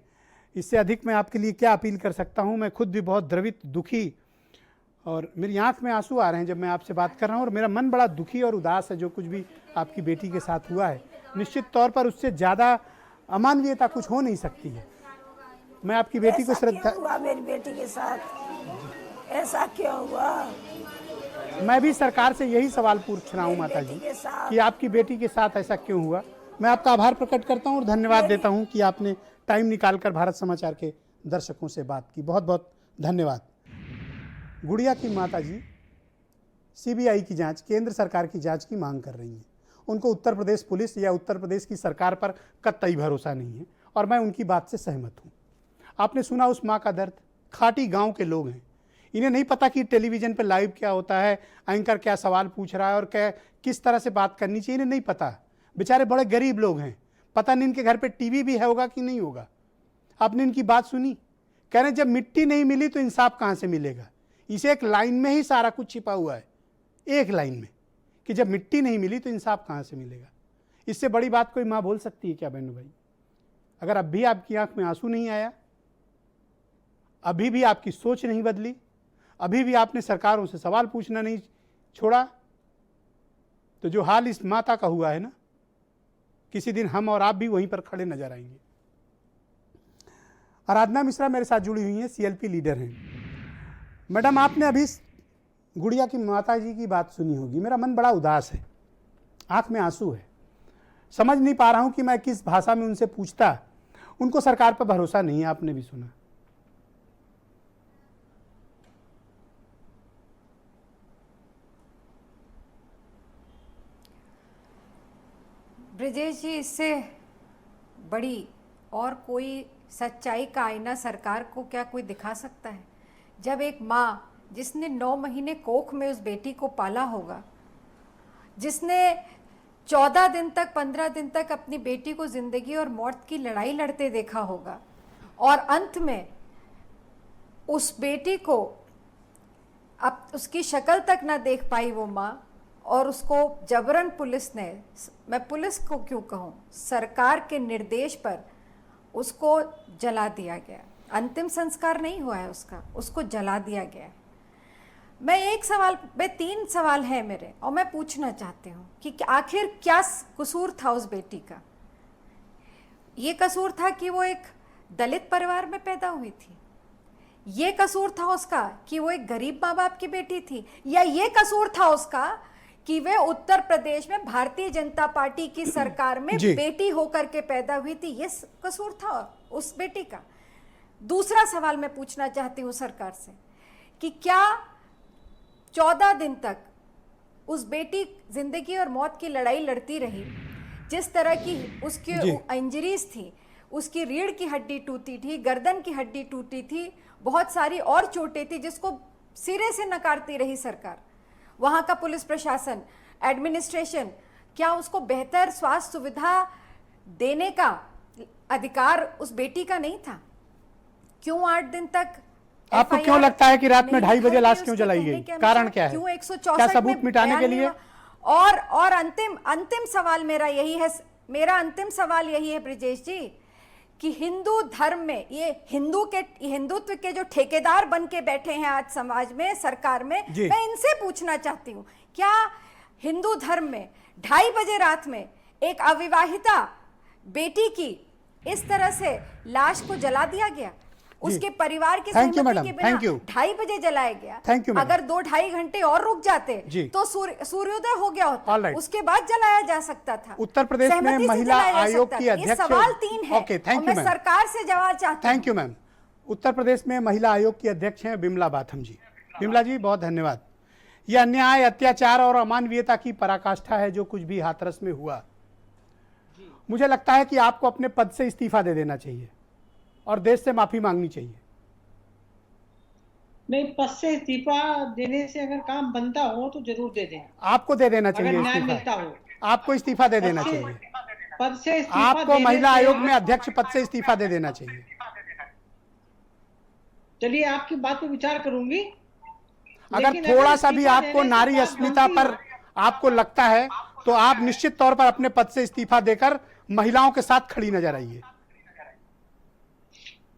इससे अधिक मैं आपके लिए क्या अपील कर सकता हूं? मैं खुद भी बहुत द्रवित, दुखी, और मेरी आंख में आंसू आ रहे हैं जब मैं आपसे बात कर रहा हूं, और मेरा मन बड़ा दुखी और उदास है जो कुछ भी आपकी बेटी के साथ हुआ है। निश्चित तौर पर उससे ज़्यादा अमानवीयता कुछ हो नहीं सकती है। मैं आपकी बेटी को श्रद्धा, हुआ मेरी बेटी के साथ ऐसा क्यों हुआ? मैं भी सरकार से यही सवाल पूछ रहा हूँ माता जी कि आपकी बेटी के साथ ऐसा क्यों हुआ। मैं आपका आभार प्रकट करता हूँ और धन्यवाद देता हूँ कि आपने टाइम निकालकर भारत समाचार के दर्शकों से बात की। बहुत बहुत धन्यवाद। गुड़िया की माता जी सीबीआई की जांच, केंद्र सरकार की जांच की मांग कर रही हैं। उनको उत्तर प्रदेश पुलिस या उत्तर प्रदेश की सरकार पर कतई भरोसा नहीं है और मैं उनकी बात से सहमत हूँ। आपने सुना उस माँ का दर्द। खाटी गांव के लोग हैं, इन्हें नहीं पता कि टेलीविज़न पर लाइव क्या होता है, एंकर क्या सवाल पूछ रहा है और क्या किस तरह से बात करनी चाहिए, इन्हें नहीं पता। बेचारे बड़े गरीब लोग हैं, पता नहीं इनके घर पे टीवी भी है होगा कि नहीं होगा। आपने इनकी बात सुनी, कह रहे जब मिट्टी नहीं मिली तो इंसाफ कहाँ से मिलेगा। इसे एक लाइन में ही सारा कुछ छिपा हुआ है, एक लाइन में, कि जब मिट्टी नहीं मिली तो इंसाफ कहाँ से मिलेगा। इससे बड़ी बात कोई माँ बोल सकती है क्या बहनों भाई? अगर अब भी आपकी आंख में आंसू नहीं आया, अभी भी आपकी सोच नहीं बदली, अभी भी आपने सरकारों से सवाल पूछना नहीं छोड़ा, तो जो हाल इस माता का हुआ है ना, किसी दिन हम और आप भी वहीं पर खड़े नजर आएंगे। आराधना मिश्रा मेरे साथ जुड़ी हुई हैं, सीएलपी लीडर हैं। मैडम, आपने अभी गुड़िया की माता जी की बात सुनी होगी। मेरा मन बड़ा उदास है, आंख में आंसू है। समझ नहीं पा रहा हूं कि मैं किस भाषा में उनसे पूछता। उनको सरकार पर भरोसा नहीं है, आपने भी सुना। ब्रिजेश जी, इससे बड़ी और कोई सच्चाई का आईना सरकार को क्या कोई दिखा सकता है? जब एक माँ जिसने 9 महीने कोख में उस बेटी को पाला होगा, जिसने 14 दिन तक 15 दिन तक अपनी बेटी को जिंदगी और मौत की लड़ाई लड़ते देखा होगा, और अंत में उस बेटी को अब उसकी शक्ल तक ना देख पाई वो माँ, और उसको जबरन पुलिस ने, मैं पुलिस को क्यों कहूँ, सरकार के निर्देश पर उसको जला दिया गया। अंतिम संस्कार नहीं हुआ है उसका, उसको जला दिया गया है। मैं 3 सवाल हैं मेरे, और मैं पूछना चाहती हूँ कि आखिर क्या कसूर था उस बेटी का? ये कसूर था कि वो एक दलित परिवार में पैदा हुई थी? ये कसूर था उसका कि वो एक गरीब माँ बाप की बेटी थी? या ये कसूर था उसका कि वे उत्तर प्रदेश में भारतीय जनता पार्टी की सरकार में बेटी होकर के पैदा हुई थी? ये कसूर था उस बेटी का। दूसरा सवाल मैं पूछना चाहती हूँ सरकार से कि क्या 14 दिन तक उस बेटी जिंदगी और मौत की लड़ाई लड़ती रही? जिस तरह की उसकी इंजरीज थी, उसकी रीढ़ की हड्डी टूटी थी, गर्दन की हड्डी टूटी थी, बहुत सारी और चोटें थी, जिसको सिरे से नकारती रही सरकार। वहाँ का पुलिस प्रशासन, एडमिनिस्ट्रेशन, क्या उसको बेहतर स्वास्थ्य सुविधा देने का अधिकार उस बेटी का नहीं था? क्यों 8 दिन तक? आपको क्यों लगता है कि रात में 2:30 बजे लाश क्यों जलाई गई? कारण क्या है? क्यों क्या 164 सबूत मिटाने के लिए? और अंतिम सवाल मेरा यही है, मेरा अंतिम सवाल यही है ब्रिजेश जी, कि हिंदू धर्म में ये हिंदुत्व के जो ठेकेदार बन के बैठे हैं आज समाज में, सरकार में, मैं इनसे पूछना चाहती हूँ, क्या हिंदू धर्म में 2:30 बजे रात में एक अविवाहिता बेटी की इस तरह से लाश को जला दिया गया? उसके परिवार की सहमति के बिना 2:30 बजे जलाया गया। अगर 2-2.5 घंटे और रुक जाते तो सूर्योदय हो गया होता, उसके बाद जलाया जा सकता था। उत्तर प्रदेश में महिला आयोग की अध्यक्ष, सवाल 3 है। Okay, thank you ma'am. सरकार से जवाब चाहती हूं। Thank you ma'am. Uttar Pradesh में महिला आयोग की अध्यक्ष हैं बिमला बाथम जी। बिमला जी, बहुत धन्यवाद। यह अन्याय, अत्याचार और अमानवीयता की पराकाष्ठा है जो कुछ भी हाथरस में हुआ। मुझे लगता है कि आपको अपने पद से इस्तीफा दे देना चाहिए और देश से माफी मांगनी चाहिए। नहीं, पद से इस्तीफा देने से अगर काम बनता हो तो जरूर दे दें। आपको दे देना चाहिए, न्याय मिलता हो आपको इस्तीफा दे देना चाहिए। पद से इस्तीफा आपको महिला आयोग में अध्यक्ष पद से इस्तीफा दे देना चाहिए। चलिए, आपकी बात पे विचार करूंगी। अगर थोड़ा सा भी आपको नारी अस्मिता पर आपको लगता है तो आप निश्चित तौर पर अपने पद से इस्तीफा देकर महिलाओं के साथ खड़ी नजर आइए।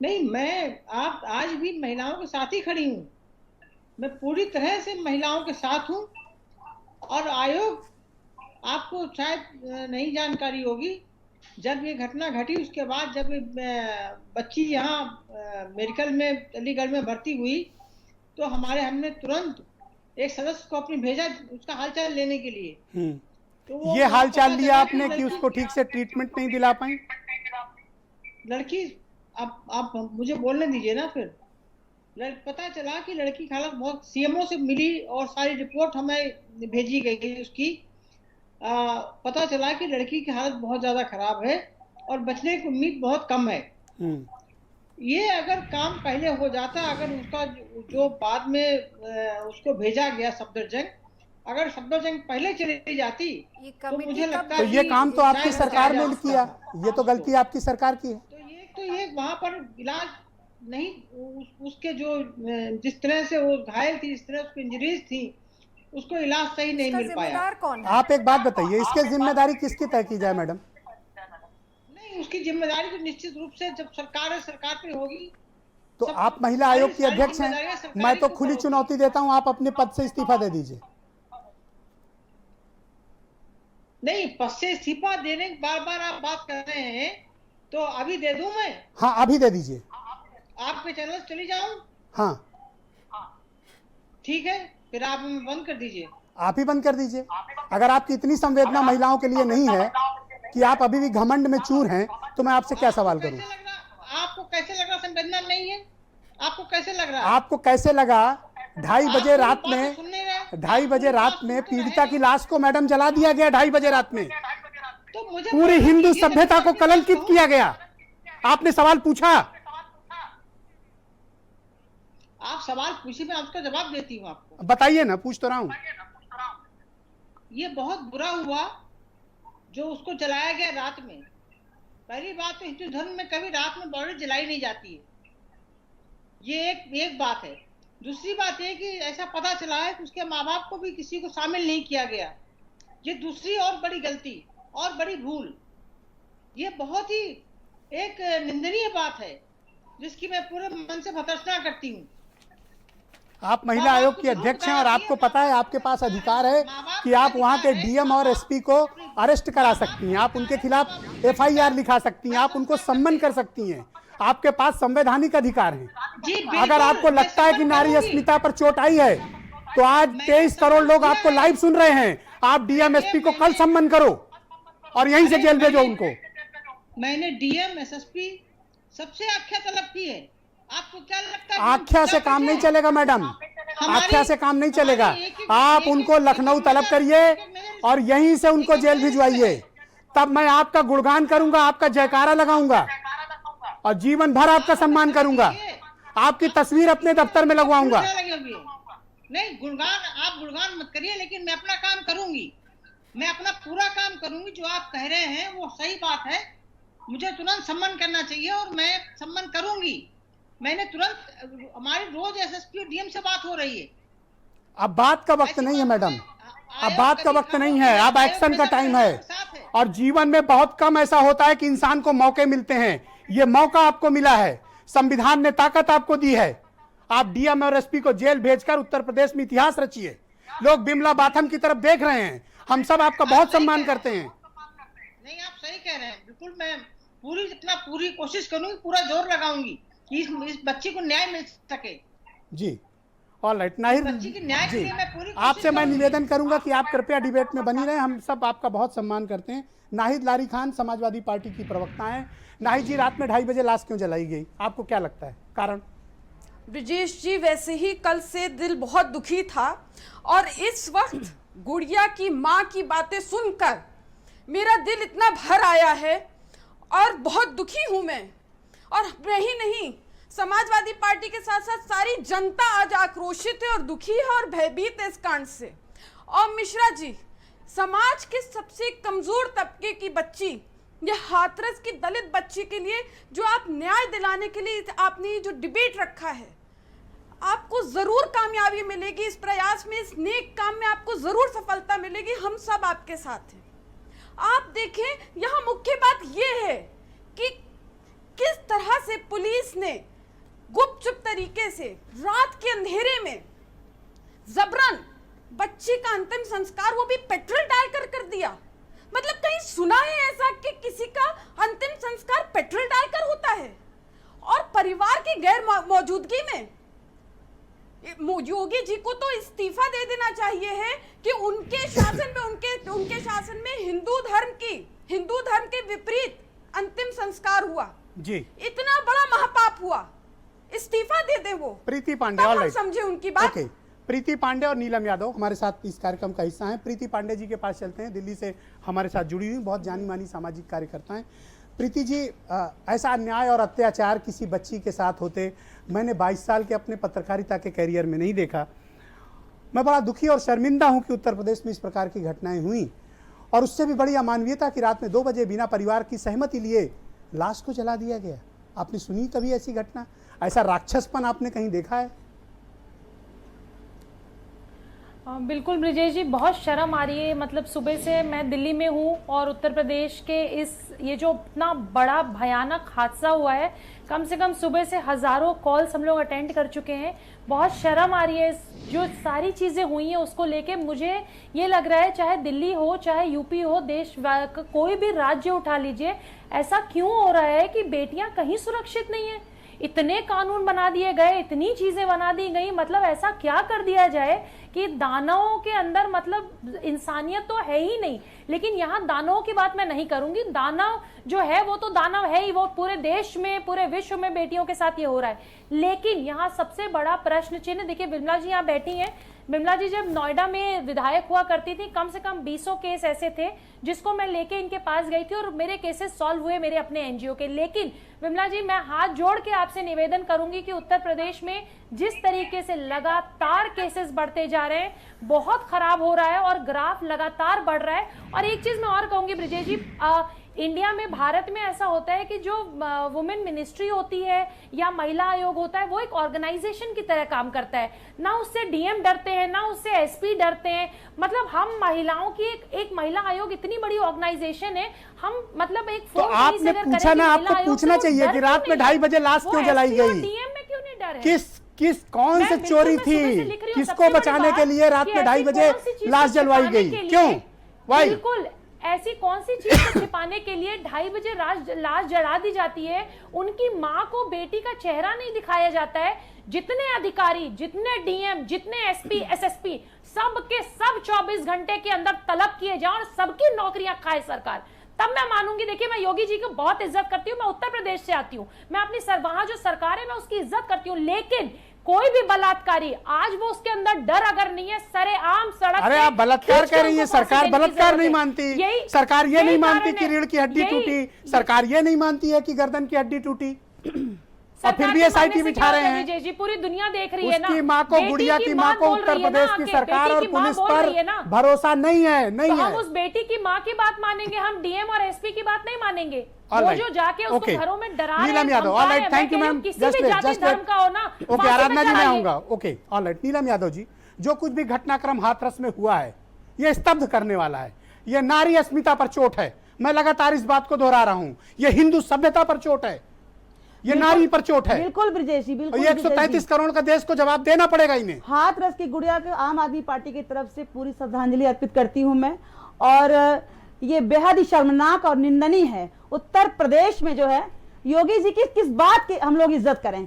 नहीं, मैं आप आज भी महिलाओं के साथ ही खड़ी हूँ। मैं पूरी तरह से महिलाओं के साथ हूँ। और आयोग, आपको शायद नहीं जानकारी होगी, जब ये घटना घटी उसके बाद जब बच्ची यहाँ मेडिकल में अलीगढ़ में भर्ती हुई तो हमने तुरंत एक सदस्य को अपनी भेजा उसका हालचाल लेने के लिए। तो ये हालचाल लिया आपने कि उसको ठीक से ट्रीटमेंट नहीं दिला पाई? लड़की, आप मुझे बोलने दीजिए ना। फिर पता चला कि लड़की की हालत बहुत, सीएमओ से मिली और सारी रिपोर्ट हमें भेजी गई उसकी। पता चला कि लड़की की हालत बहुत ज्यादा खराब है और बचने की उम्मीद बहुत कम है। ये अगर काम पहले हो जाता, अगर उसका जो बाद में उसको भेजा गया सफदरजंग, अगर सफदरजंग पहले चली जाती तो मुझे लगता है ये काम तो आपकी सरकार ने किया। ये तो गलती आपकी सरकार की है। तो ये वहां पर इलाज नहीं, उसके जो जिस तरह से वो घायल थी, जिस तरह उसकी इंजरीज थी, उसको इलाज सही नहीं मिल पाया। कौन है? आप एक बात बताइए, इसके जिम्मेदारी किसकी तय की जाए मैडम? नहीं, उसकी जिम्मेदारी तो निश्चित रूप से जब सरकार है, सरकार पे होगी। तो आप महिला आयोग की अध्यक्ष हैं, मैं तो खुली चुनौती देता हूं, आप अपने पद से इस्तीफा दे दीजिए। नहीं, पद से इस्तीफा देने की बार बार आप बात कर रहे हैं, तो अभी दे दूं मैं? हाँ अभी दे दीजिए। आपके चैनल से चली जाऊं? हाँ ठीक है, फिर आप हमें बंद कर दीजिए। आप ही बंद कर दीजिए। अगर आपकी इतनी संवेदना महिलाओं के लिए नहीं है कि आप अभी भी घमंड में चूर हैं, तो मैं आपसे क्या सवाल करूं? आपको कैसे लग रहा संवेदना नहीं है? आपको कैसे लग रहा? आपको कैसे लगा 2:30 बजे रात में, 2:30 बजे रात में पीड़िता की लाश को मैडम जला दिया गया? 2:30 बजे रात में तो मुझे पूरी हिंदू सभ्यता को कलंकित किया गया। आपने सवाल पूछा? आप सवाल पूछिए, मैं आपका जवाब देती हूँ आपको। बताइए ना, पूछ तो रहा हूं। ये बहुत बुरा हुआ जो उसको जलाया गया रात में। पहली बात तो हिंदू धर्म में कभी रात में बॉडी जलाई नहीं जाती है, ये एक बात है। दूसरी बात ये कि ऐसा पता चला है कि उसके माँ बाप को भी किसी को शामिल नहीं किया गया। ये दूसरी और बड़ी गलती और बड़ी भूल, ये बहुत ही एक निंदनीय बात है जिसकी मैं पूरे मन से भर्त्सना करती हूँ। आप महिला आयोग की अध्यक्ष हैं और आपको पता है, आपके पास अधिकार है कि आप वहां के डीएम और एसपी को अरेस्ट करा सकती हैं, आप उनके खिलाफ एफआईआर लिखा सकती हैं, आप उनको सम्मन कर सकती हैं, आपके पास संवैधानिक अधिकार है। अगर आपको लगता है कि नारी अस्मिता पर चोट आई है, तो आज 23 करोड़ लोग आपको लाइव सुन रहे हैं, आप डीएम एसपी को कल सम्मन करो और यहीं से जेल भेजो उनको। मैंने डीएम एसएसपी सबसे आख्या तलब की है। आपको क्या लगता है? आख्या से काम नहीं चलेगा मैडम, आख्या से काम नहीं चलेगा। आप उनको लखनऊ तलब करिए और यहीं से उनको जेल भिजवाइए, तब मैं आपका गुणगान करूंगा, आपका जयकारा लगाऊंगा और जीवन भर आपका सम्मान करूंगा। आपकी तस्वीर अपने दफ्तर में लगवाऊंगा। नहीं, आप गुणगान मत करिए, लेकिन मैं अपना काम करूंगी, मैं अपना पूरा काम करूंगी। जो आप कह रहे हैं वो सही बात है, मुझे तुरंत सम्मान करना चाहिए और मैं सम्मान करूंगी। मैंने तुरंत, हमारी रोज एसएसपी और डीएम से बात हो रही है। अब बात का वक्त नहीं है मैडम, अब बात का वक्त नहीं है, अब एक्शन का टाइम है। और जीवन में बहुत कम ऐसा होता है कि इंसान को मौके मिलते हैं, ये मौका आपको मिला है, संविधान ने ताकत आपको दी है। आप डीएम और एसपी को जेल भेजकर उत्तर प्रदेश में इतिहास रचिए। लोग बिमला बाथम की तरफ देख रहे हैं, हम सब आपका बहुत सम्मान करते हैं। नहीं, आप सही कह रहे हैं, बिल्कुल। मैं पूरी कोशिश करूंगी, पूरा जोर लगाऊंगी कि इस बच्ची को न्याय मिल सके। जी, ऑल राइट। नाहिद जी, आपसे मैं निवेदन करूंगा कि आप कृपया डिबेट में बनी रहें, हम सब आपका बहुत सम्मान करते हैं। नाहिद लारी खान समाजवादी पार्टी की प्रवक्ता हैं। नाहिद जी, रात में 2:30 बजे लाश क्यों जलाई गई, आपको क्या लगता है कारण? ब्रिजेश जी, वैसे ही कल से दिल बहुत दुखी था और इस वक्त गुड़िया की माँ की बातें सुनकर मेरा दिल इतना भर आया है और बहुत दुखी हूँ मैं। और ही नहीं, समाजवादी पार्टी के साथ साथ सारी जनता आज आक्रोशित है और दुखी है और भयभीत है इस कांड से। और मिश्रा जी, समाज के सबसे कमजोर तबके की बच्ची, ये हाथरस की दलित बच्ची के लिए जो आप न्याय दिलाने के लिए आपने जो डिबेट रखा है, आपको जरूर कामयाबी मिलेगी इस प्रयास में, इस नेक काम में आपको जरूर सफलता मिलेगी। हम सब आपके साथ हैं। आप देखें, यहाँ मुख्य बात यह है कि किस तरह से पुलिस ने गुपचुप तरीके से रात के अंधेरे में जबरन बच्ची का अंतिम संस्कार, वो भी पेट्रोल डालकर कर दिया। मतलब कहीं सुना है ऐसा कि किसी का अंतिम संस्कार पेट्रोल डालकर होता है? और परिवार की गैर मौजूदगी में योगी जी को तो इस्तीफा दे देना चाहिए है कि उनके शासन में उनके शासन में हिंदू धर्म के विपरीत अंतिम संस्कार हुआ जी, इतना बड़ा महापाप हुआ, इस्तीफा दे दे वो। प्रीति पांडे, ऑल राइट, समझे उनकी बात। ओके। प्रीति पांडे और नीलम यादव हमारे साथ इस कार्यक्रम का हिस्सा हैं। प्रीति पांडे जी के पास चलते हैं, दिल्ली से हमारे साथ जुड़ी हुई बहुत जानी मानी सामाजिक कार्यकर्ता हैं। प्रीति जी, ऐसा अन्याय और अत्याचार किसी बच्ची के साथ होते मैंने 22 साल के अपने पत्रकारिता के कैरियर में नहीं देखा। मैं बड़ा दुखी और शर्मिंदा हूं कि उत्तर प्रदेश में इस प्रकार की घटनाएं हुई, और उससे भी बड़ी अमानवीयता कि रात में 2 बजे बिना परिवार की सहमति लिए लाश को जला दिया गया। आपने सुनी कभी ऐसी घटना? ऐसा राक्षसपन आपने कहीं देखा है? बिल्कुल ब्रिजेश जी, बहुत शर्म आ रही है। मतलब सुबह से मैं दिल्ली में हूँ और उत्तर प्रदेश के ये जो इतना बड़ा भयानक हादसा हुआ है, कम से कम सुबह से हज़ारों कॉल्स हम लोग अटेंड कर चुके हैं। बहुत शर्म आ रही है। जो सारी चीज़ें हुई हैं उसको लेके मुझे ये लग रहा है, चाहे दिल्ली हो चाहे यूपी हो, देश कोई भी राज्य उठा लीजिए, ऐसा क्यों हो रहा है कि बेटियां कहीं सुरक्षित नहीं है। इतने कानून बना दिए गए, इतनी चीजें बना दी गई, मतलब ऐसा क्या कर दिया जाए कि दानवों के अंदर मतलब इंसानियत तो है ही नहीं। लेकिन यहाँ दानवों की बात मैं नहीं करूंगी, दानव जो है वो तो दानव है ही, वो पूरे देश में पूरे विश्व में बेटियों के साथ ये हो रहा है। लेकिन यहाँ सबसे बड़ा प्रश्न चिन्ह, देखिए बिमला जी यहाँ बैठी हैं, बिमला जी जब नोएडा में विधायक हुआ करती थी, कम से कम 20 केस ऐसे थे जिसको मैं लेके इनके पास गई थी और मेरे केसेस सॉल्व हुए मेरे अपने एनजीओ के। लेकिन बिमला जी, मैं हाथ जोड़ के आपसे निवेदन करूंगी कि उत्तर प्रदेश में जिस तरीके से लगातार केसेस बढ़ते जा रहे हैं, बहुत खराब हो रहा है और ग्राफ लगातार बढ़ रहा है। और एक चीज मैं और कहूंगी ब्रिजेश जी, इंडिया में, भारत में ऐसा होता है कि जो वुमेन मिनिस्ट्री होती है या महिला आयोग होता है, वो एक ऑर्गेनाइजेशन की तरह काम करता है। ना उससे डीएम डरते हैं, ना उससे एसपी डरते हैं। मतलब हम महिलाओं की एक महिला आयोग इतनी बड़ी ऑर्गेनाइजेशन है, हम मतलब एक तो आपने पूछा ना, आपको पूछना चाहिए कि रात में 2:30 बजे लाश क्यों जलाई गई, डीएम में क्यों नहीं डर है? किस कौन से चोरी थी, किसको बचाने के लिए रात में 2:30 बजे लाश जलवाई गई, क्यों, वाई? बिल्कुल ऐसी कौन सी चीज को छिपाने के लिए 2:30 बजे लाश जला दी जाती है? उनकी माँ को बेटी का चेहरा नहीं दिखाया जाता है। जितने अधिकारी, जितने डीएम, जितने एसपी, एसएसपी, सब के सब 24 घंटे के अंदर तलब किए जाए और सबकी नौकरियां खाए सरकार, तब मैं मानूंगी। देखिए, मैं योगी जी को बहुत इज्जत करती हूँ, मैं उत्तर प्रदेश से आती हूँ, मैं अपनी वहां जो सरकार है मैं उसकी इज्जत करती हूँ। लेकिन कोई भी बलात्कारी, आज वो उसके अंदर डर अगर नहीं है, सरेआम सड़क, अरे आप बलात्कार कह रही है, सरकार बलात्कार नहीं मानती, सरकार ये नहीं मानती कि रीढ़ की हड्डी टूटी, सरकार ये नहीं मानती है कि गर्दन की हड्डी टूटी, और फिर भी एसआईटी बिठा रहे हैं। जी, पूरी दुनिया देख रही है ना। उसकी माँ को, गुड़िया की माँ को उत्तर प्रदेश की सरकार और पुलिस पर भरोसा नहीं है, नहीं है। हम उस बेटी की माँ की बात मानेंगे, हम डीएम और एसपी की बात नहीं मानेंगे। वो जो जाके उसको घरों में डरा रहे हैं। Neelam Yadav, alright, thank you ma'am. किसी भी जाति धर्म का हो ना, ओके, आराधना जी मैं आऊंगा। ओके, ऑलराइट, नीलम यादव जी, जो कुछ भी घटनाक्रम हाथरस में हुआ है, ये स्तब्ध करने वाला है। ये नारी अस्मिता पर चोट है, मैं लगातार इस बात को दोहरा रहा हूं। ये हिंदू सभ्यता पर चोट है, ये नारी पर चोट है। बिल्कुल ब्रिजेश जी, बिल्कुल। 133 करोड़ का देश को जवाब देना पड़ेगा इन्हें। हाथरस की गुड़िया को आम आदमी पार्टी की तरफ से पूरी श्रद्धांजलि अर्पित करती हूं मैं। और ये बेहद ही शर्मनाक और निंदनीय है। उत्तर प्रदेश में जो है, योगी जी की किस बात की हम लोग इज्जत करें,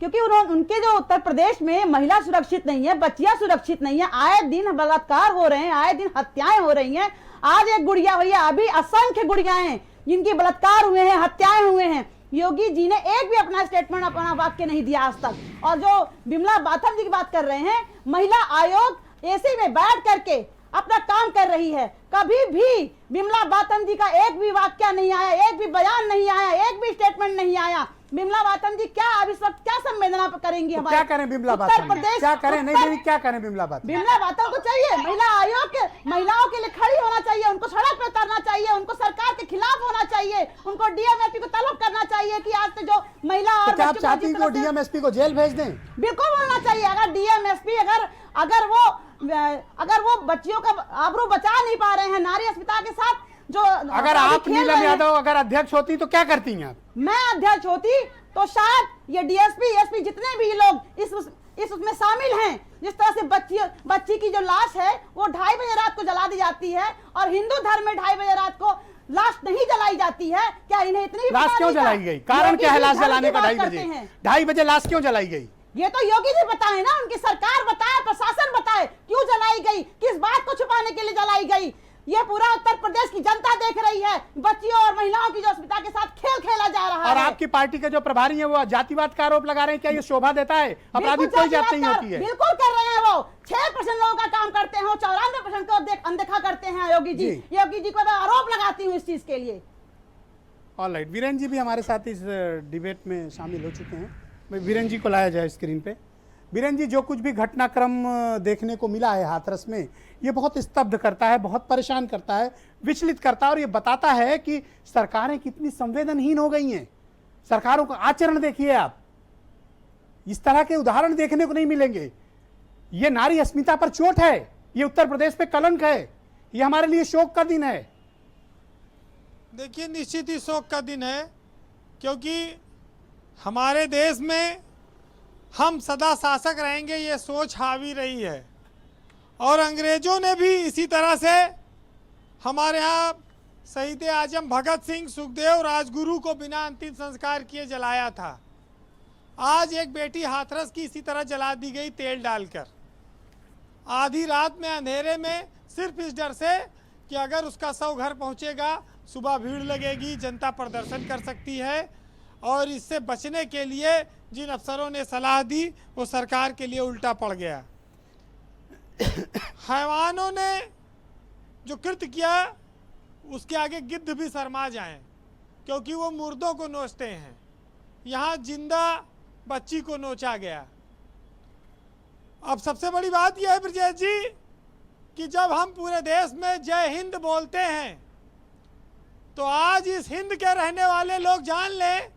क्योंकि उनके जो उत्तर प्रदेश में महिला सुरक्षित नहीं है, बच्चियां सुरक्षित नहीं है, आए दिन बलात्कार हो रहे हैं, आए दिन हत्याएं हो रही हैं। आज एक गुड़िया हुई है, अभी असंख्य गुड़ियां हैं जिनके बलात्कार हुए हैं, हत्याएं हुए हैं। योगी जी ने एक भी अपना स्टेटमेंट, अपना वाक्य नहीं दिया आज तक। और जो बिमला बाथम जी की बात कर रहे हैं, महिला आयोग एसी में बैठ करके अपना काम कर रही है। कभी भी बिमला बाथम जी का एक भी वाक्य नहीं आया, एक भी बयान नहीं आया, एक भी स्टेटमेंट नहीं आया। बिमला बाथम जी क्या अब इस वक्त क्या संवेदना करेंगी? क्या करें बिमला बाथम, क्या करें? नहीं, क्या करें बिमला बाथम? बिमला बाथम को चाहिए महिला आयोग के, महिलाओं के लिए खड़ी होना चाहिए, उनको सड़क पे उतरना चाहिए, उनको सरकार के खिलाफ होना चाहिए, उनको डीएमएसपी को तलब करना चाहिए कि आज से जो महिला और आप चाहती हैं कि डीएमएसपी को जेल भेज दें? बिल्कुल होना चाहिए। अगर डीएमएसपी अगर वो बच्चियों का आबरू बचा नहीं पा रहे हैं नारी अस्मिता के साथ, जो अगर आप नीलम यादव अगर अध्यक्ष होती तो क्या करती हैं आप? मैं अध्यक्ष होती तो शायद ये डीएसपी, एसपी जितने भी लोग इस उसमें शामिल हैं, जिस तरह से बच्ची की जो लाश है वो 2:30 बजे रात को जला दी जाती है, और हिंदू धर्म में 2:30 बजे रात को लाश नहीं जलाई जाती है, क्या इन्हें इतनी लाश क्यों जलाई गई? कारण क्या है लाश जलाने का? 2:30 बजे लाश क्यों जलाई गई? ये तो योगी जी बताए ना, उनकी सरकार बताए, प्रशासन बताए क्यों जलाई गई, किस बात को छुपाने के लिए जलाई गई। ये पूरा उत्तर प्रदेश की जनता देख रही है, बच्चियों और महिलाओं की जो अस्मिता के साथ खेल खेला जा रहा है। और आपकी पार्टी के जो प्रभारी हैं वो जातिवाद का आरोप लगा रहे हैं, क्या ये शोभा देता है? अपराधी कोई जाति नहीं होती है। बिल्कुल कर रहे हैं, वो 6% लोगों का काम करते हैं, 94% को अनदेखा करते हैं योगी जी। योगी जी को मैं आरोप लगाती हूँ इस चीज के लिए। ऑलराइट, वीरेंद्र जी भी हमारे साथ इस डिबेट में शामिल हो चुके हैं। वीरेंद्र जी को लाया जाए स्क्रीन पे। वीरेंद्र जी, जो कुछ भी घटनाक्रम देखने को मिला है हाथरस में, ये बहुत स्तब्ध करता है, बहुत परेशान करता है, विचलित करता है, और ये बताता है कि सरकारें कितनी संवेदनहीन हो गई हैं। सरकारों का आचरण देखिए आप, इस तरह के उदाहरण देखने को नहीं मिलेंगे। ये नारी अस्मिता पर चोट है। ये उत्तर प्रदेश पे कलंक है, ये हमारे लिए शोक का दिन है। देखिए, निश्चित ही शोक का दिन है, क्योंकि हमारे देश में हम सदा शासक रहेंगे ये सोच हावी रही है, और अंग्रेजों ने भी इसी तरह से हमारे यहाँ शहीद आजम भगत सिंह, सुखदेव, राजगुरु को बिना अंतिम संस्कार किए जलाया था। आज एक बेटी हाथरस की इसी तरह जला दी गई तेल डालकर, आधी रात में अंधेरे में, सिर्फ इस डर से कि अगर उसका शव घर पहुंचेगा सुबह भीड़ लगेगी, जनता प्रदर्शन कर सकती है, और इससे बचने के लिए जिन अफसरों ने सलाह दी वो सरकार के लिए उल्टा पड़ गया। हैवानों ने जो कृत्य किया उसके आगे गिद्ध भी शर्मा जाएं, क्योंकि वो मुर्दों को नोचते हैं। यहाँ जिंदा बच्ची को नोचा गया। अब सबसे बड़ी बात यह है ब्रजेश जी कि जब हम पूरे देश में जय हिंद बोलते हैं तो आज इस हिंद के रहने वाले लोग जान लें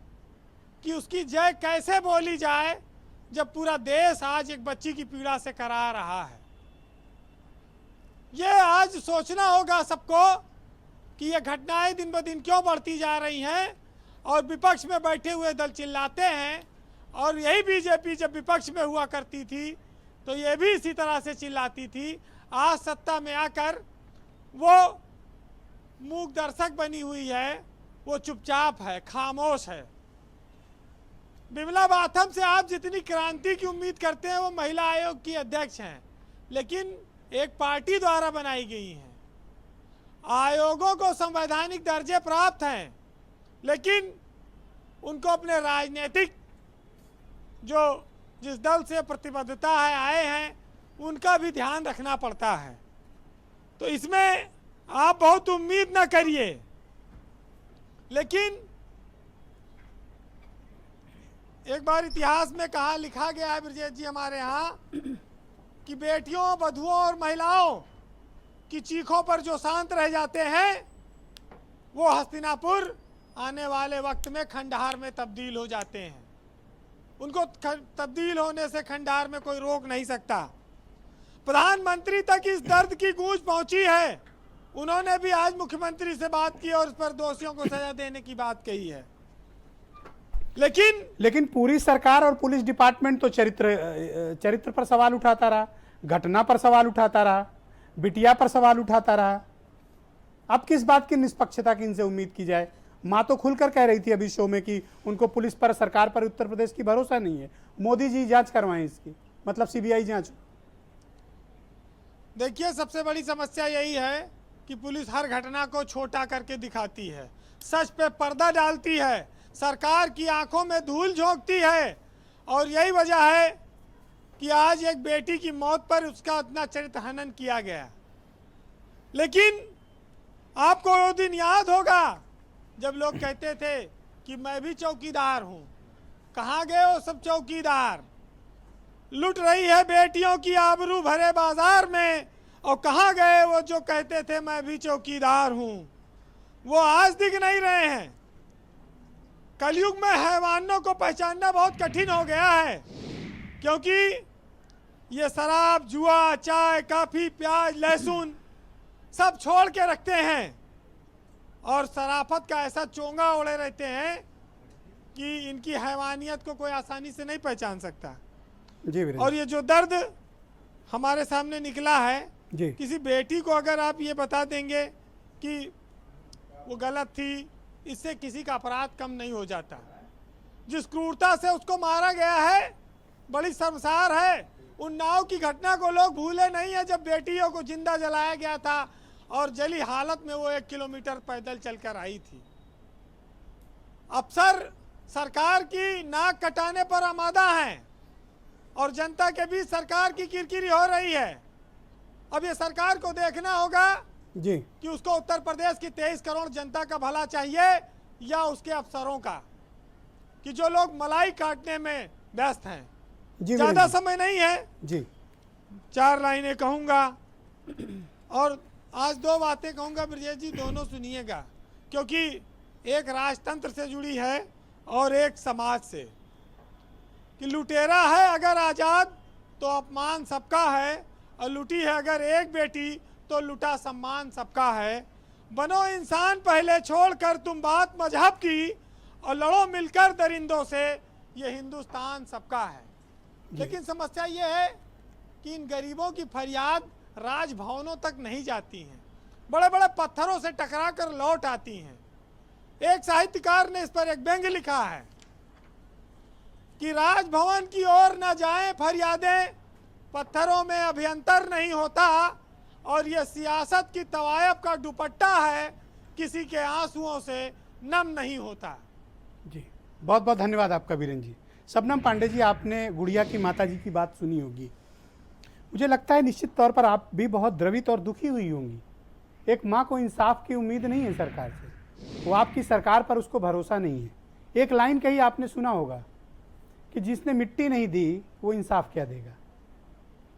कि उसकी जय कैसे बोली जाए, जब पूरा देश आज एक बच्ची की पीड़ा से करा रहा है। ये आज सोचना होगा सबको कि ये घटनाएं दिन ब दिन क्यों बढ़ती जा रही हैं, और विपक्ष में बैठे हुए दल चिल्लाते हैं, और यही बीजेपी जब विपक्ष में हुआ करती थी तो ये भी इसी तरह से चिल्लाती थी। आज सत्ता में आकर वो मूक दर्शक बनी हुई है, वो चुपचाप है, खामोश है। बिमला बाथम से आप जितनी क्रांति की उम्मीद करते हैं वो महिला आयोग की अध्यक्ष हैं, लेकिन एक पार्टी द्वारा बनाई गई हैं। आयोगों को संवैधानिक दर्जे प्राप्त हैं, लेकिन उनको अपने राजनीतिक जो जिस दल से प्रतिबद्धता है आए हैं उनका भी ध्यान रखना पड़ता है। तो इसमें आप बहुत उम्मीद ना करिए, लेकिन एक बार इतिहास में कहा लिखा गया है ब्रजेश जी हमारे यहाँ कि बेटियों, बधुओं और महिलाओं की चीखों पर जो शांत रह जाते हैं वो हस्तिनापुर आने वाले वक्त में खंडहार में तब्दील हो जाते हैं। उनको तब्दील होने से खंडहार में कोई रोक नहीं सकता। प्रधानमंत्री तक इस दर्द की गूंज पहुंची है, उन्होंने भी आज मुख्यमंत्री से बात की और उस पर दोषियों को सजा देने की बात कही है। लेकिन पूरी सरकार और पुलिस डिपार्टमेंट तो चरित्र पर सवाल उठाता रहा, घटना पर सवाल उठाता रहा, बिटिया पर सवाल उठाता रहा। अब किस बात की निष्पक्षता की इनसे उम्मीद की जाए? माँ तो खुलकर कह रही थी अभी शो में कि उनको पुलिस पर, सरकार पर उत्तर प्रदेश की भरोसा नहीं है। मोदी जी जांच करवाएं इसकी, मतलब सीबीआई जांच। देखिए, सबसे बड़ी समस्या यही है कि पुलिस हर घटना को छोटा करके दिखाती है, सच पे पर्दा डालती है, सरकार की आंखों में धूल झोंकती है, और यही वजह है कि आज एक बेटी की मौत पर उसका इतना चरित्र हनन किया गया। लेकिन आपको वो दिन याद होगा जब लोग कहते थे कि मैं भी चौकीदार हूं। कहाँ गए वो सब चौकीदार? लुट रही है बेटियों की आबरू भरे बाजार में, और कहाँ गए वो जो कहते थे मैं भी चौकीदार हूं? वो आज दिख नहीं रहे हैं। कलयुग में हैवानों को पहचानना बहुत कठिन हो गया है, क्योंकि ये शराब, जुआ, चाय, कॉफी, प्याज, लहसुन सब छोड़ के रखते हैं, और शराफत का ऐसा चोंगा ओढ़े रहते हैं कि इनकी हैवानियत को कोई आसानी से नहीं पहचान सकता। जी। और ये जो दर्द हमारे सामने निकला है जी। किसी बेटी को अगर आप ये बता देंगे कि वो गलत थी, इससे किसी का अपराध कम नहीं हो जाता। जिस क्रूरता से उसको मारा गया है बड़ी शर्मसार है। उन्नाव की घटना को लोग भूले नहीं है, जब बेटियों को जिंदा जलाया गया था और जली हालत में वो 1 किलोमीटर पैदल चलकर आई थी। अफसर सरकार की नाक कटाने पर आमादा हैं, और जनता के बीच सरकार की किरकिरी हो रही है। अब ये सरकार को देखना होगा जी कि उसको उत्तर प्रदेश की 23 करोड़ जनता का भला चाहिए या उसके अफसरों का, कि जो लोग मलाई काटने में व्यस्त हैं। ज्यादा समय नहीं है जी, 4 लाइनें कहूंगा और आज 2 बातें कहूंगा ब्रजेश जी, दोनों सुनिएगा, क्योंकि एक राजतंत्र से जुड़ी है और एक समाज से। कि लुटेरा है अगर आज़ाद तो अपमान सबका है, और लुटी है अगर एक बेटी तो लुटा सम्मान सबका है। बनो इंसान पहले छोड़कर तुम बात मजहब की, और लड़ो मिलकर दरिंदों से, ये हिंदुस्तान सबका है। लेकिन समस्या ये है कि इन गरीबों की फरियाद राजभवनों तक नहीं जाती हैं, बड़े बड़े पत्थरों से टकरा कर लौट आती हैं। एक साहित्यकार ने इस पर एक व्यंग्य लिखा है कि राजभवन की ओर न जाएं फरियादें, पत्थरों में अभ्यंतर नहीं होता, और ये सियासत की तवायब का दुपट्टा है, किसी के आंसुओं से नम नहीं होता। जी बहुत बहुत धन्यवाद आपका वीरेंद्र जी। शबनम पांडे जी, आपने गुड़िया की माता जी की बात सुनी होगी। मुझे लगता है निश्चित तौर पर आप भी बहुत द्रवित और दुखी हुई होंगी। एक माँ को इंसाफ की उम्मीद नहीं है सरकार से, वो आपकी सरकार पर उसको भरोसा नहीं है। एक लाइन कही आपने सुना होगा कि जिसने मिट्टी नहीं दी वो इंसाफ क्या देगा।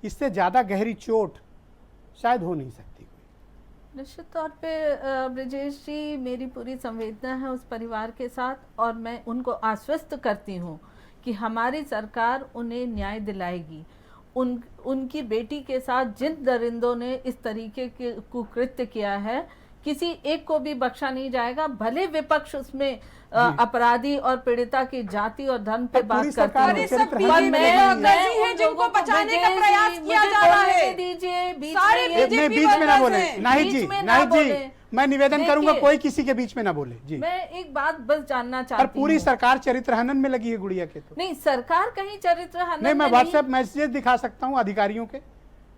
इससे ज़्यादा गहरी चोट शायद हो नहीं सकती। निश्चित तौर पे ब्रजेश जी, मेरी पूरी संवेदना है उस परिवार के साथ, और मैं उनको आश्वस्त करती हूँ कि हमारी सरकार उन्हें न्याय दिलाएगी। उनकी बेटी के साथ जिन दरिंदों ने इस तरीके के कुकृत्य किया है, किसी एक को भी बख्शा नहीं जाएगा, भले विपक्ष उसमें अपराधी और पीड़िता की जाति और धर्म पे बात करता है। जिनको बचाने का प्रयास किया जा रहा है, दीजिए बीच में ना बोले। नाहिद जी, मैं निवेदन करूंगा कोई किसी के बीच में ना बोले जी। मैं एक बात बस जानना चाहती हूँ, पूरी सरकार चरित्र हनन में लगी है गुड़िया के। तो नहीं, सरकार कहीं चरित्र हनन नहीं, मैं व्हाट्सएप मैसेज दिखा सकता हूँ अधिकारियों के,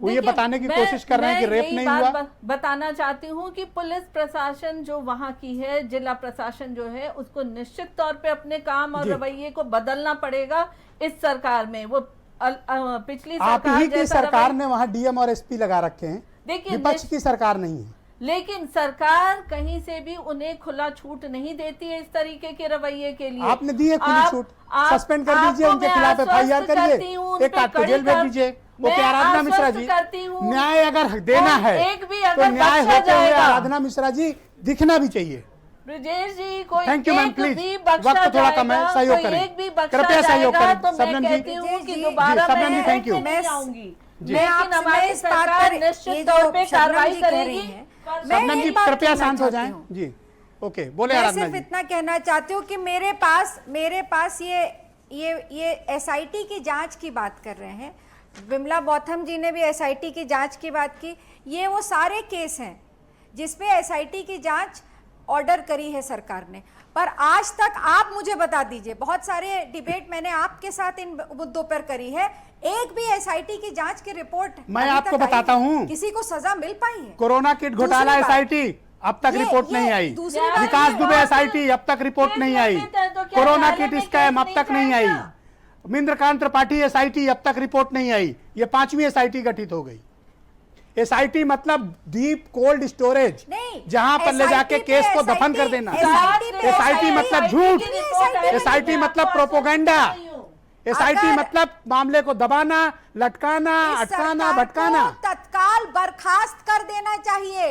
वो ये बताने की कोशिश कर रहे हैं कि रेप नहीं हुआ। बताना चाहती हूँ कि पुलिस प्रशासन जो वहाँ की है, जिला प्रशासन जो है, उसको निश्चित तौर पे अपने काम और रवैये को बदलना पड़ेगा इस सरकार में। वो पिछली आप ही की सरकार ने वहाँ डीएम और एसपी लगा रखे हैं, देखिए विपक्ष की सरकार नहीं है। लेकिन सरकार कहीं से भी उन्हें खुला छूट नहीं देती है इस तरीके के रवैये के लिए। आपने दी है खुली छूट, सस्पेंड कर दीजिए, उनके खिलाफ एफआईआर करिए, एक आध को जेल भेज दीजिए। ओके आराधना मिश्रा जी, न्याय अगर देना है तो न्याय होते हुए आराधना मिश्रा जी दिखना भी चाहिए। ब्रजेश जी, कोई थैंक यू मैम, प्लीज वक्त थोड़ा कम है, सहयोग करें, कृपया सहयोग करें। शबनम जी, थैंक यू। मैं आपसे इस बात पर निश्चित तौर पे कार्रवाई करेगी। शबनम जी कृपया शांत हो जाएं जी। ओके बोले आराधना जी। मैं सिर्फ इतना कहना चाहती हूँ कि मेरे पास ये एसआईटी की जांच की बात कर रहे हैं। विमला बौथम जी ने भी एसआईटी की जांच की बात की। ये वो सारे केस हैं जिसपे एसआईटी की जांच ऑर्डर करी है सरकार ने, पर आज तक आप मुझे बता दीजिए, बहुत सारे डिबेट मैंने आपके साथ इन मुद्दों पर करी है, एक भी एसआईटी की जांच की रिपोर्ट मैं आपको बताता हूँ, किसी को सजा मिल पाई है? कोरोना किट घोटाला एसआईटी अब तक रिपोर्ट नहीं आई, विकास दुबे एसआईटी अब तक रिपोर्ट नहीं आई, कोरोना किट स्कैम अब तक नहीं आई, महेंद्रकांत त्रिपाठी एसआईटी अब तक रिपोर्ट नहीं आई। ये 5वीं एसआईटी गठित हो गई। एसआईटी मतलब डीप कोल्ड स्टोरेज, जहां पर ले जाके केस को दफन कर देना। एसआईटी मतलब झूठ, एसआईटी मतलब प्रोपोगंडा, एसआईटी मतलब मामले को दबाना, लटकाना, अटकाना, भटकाना। तत्काल बर्खास्त कर देना चाहिए,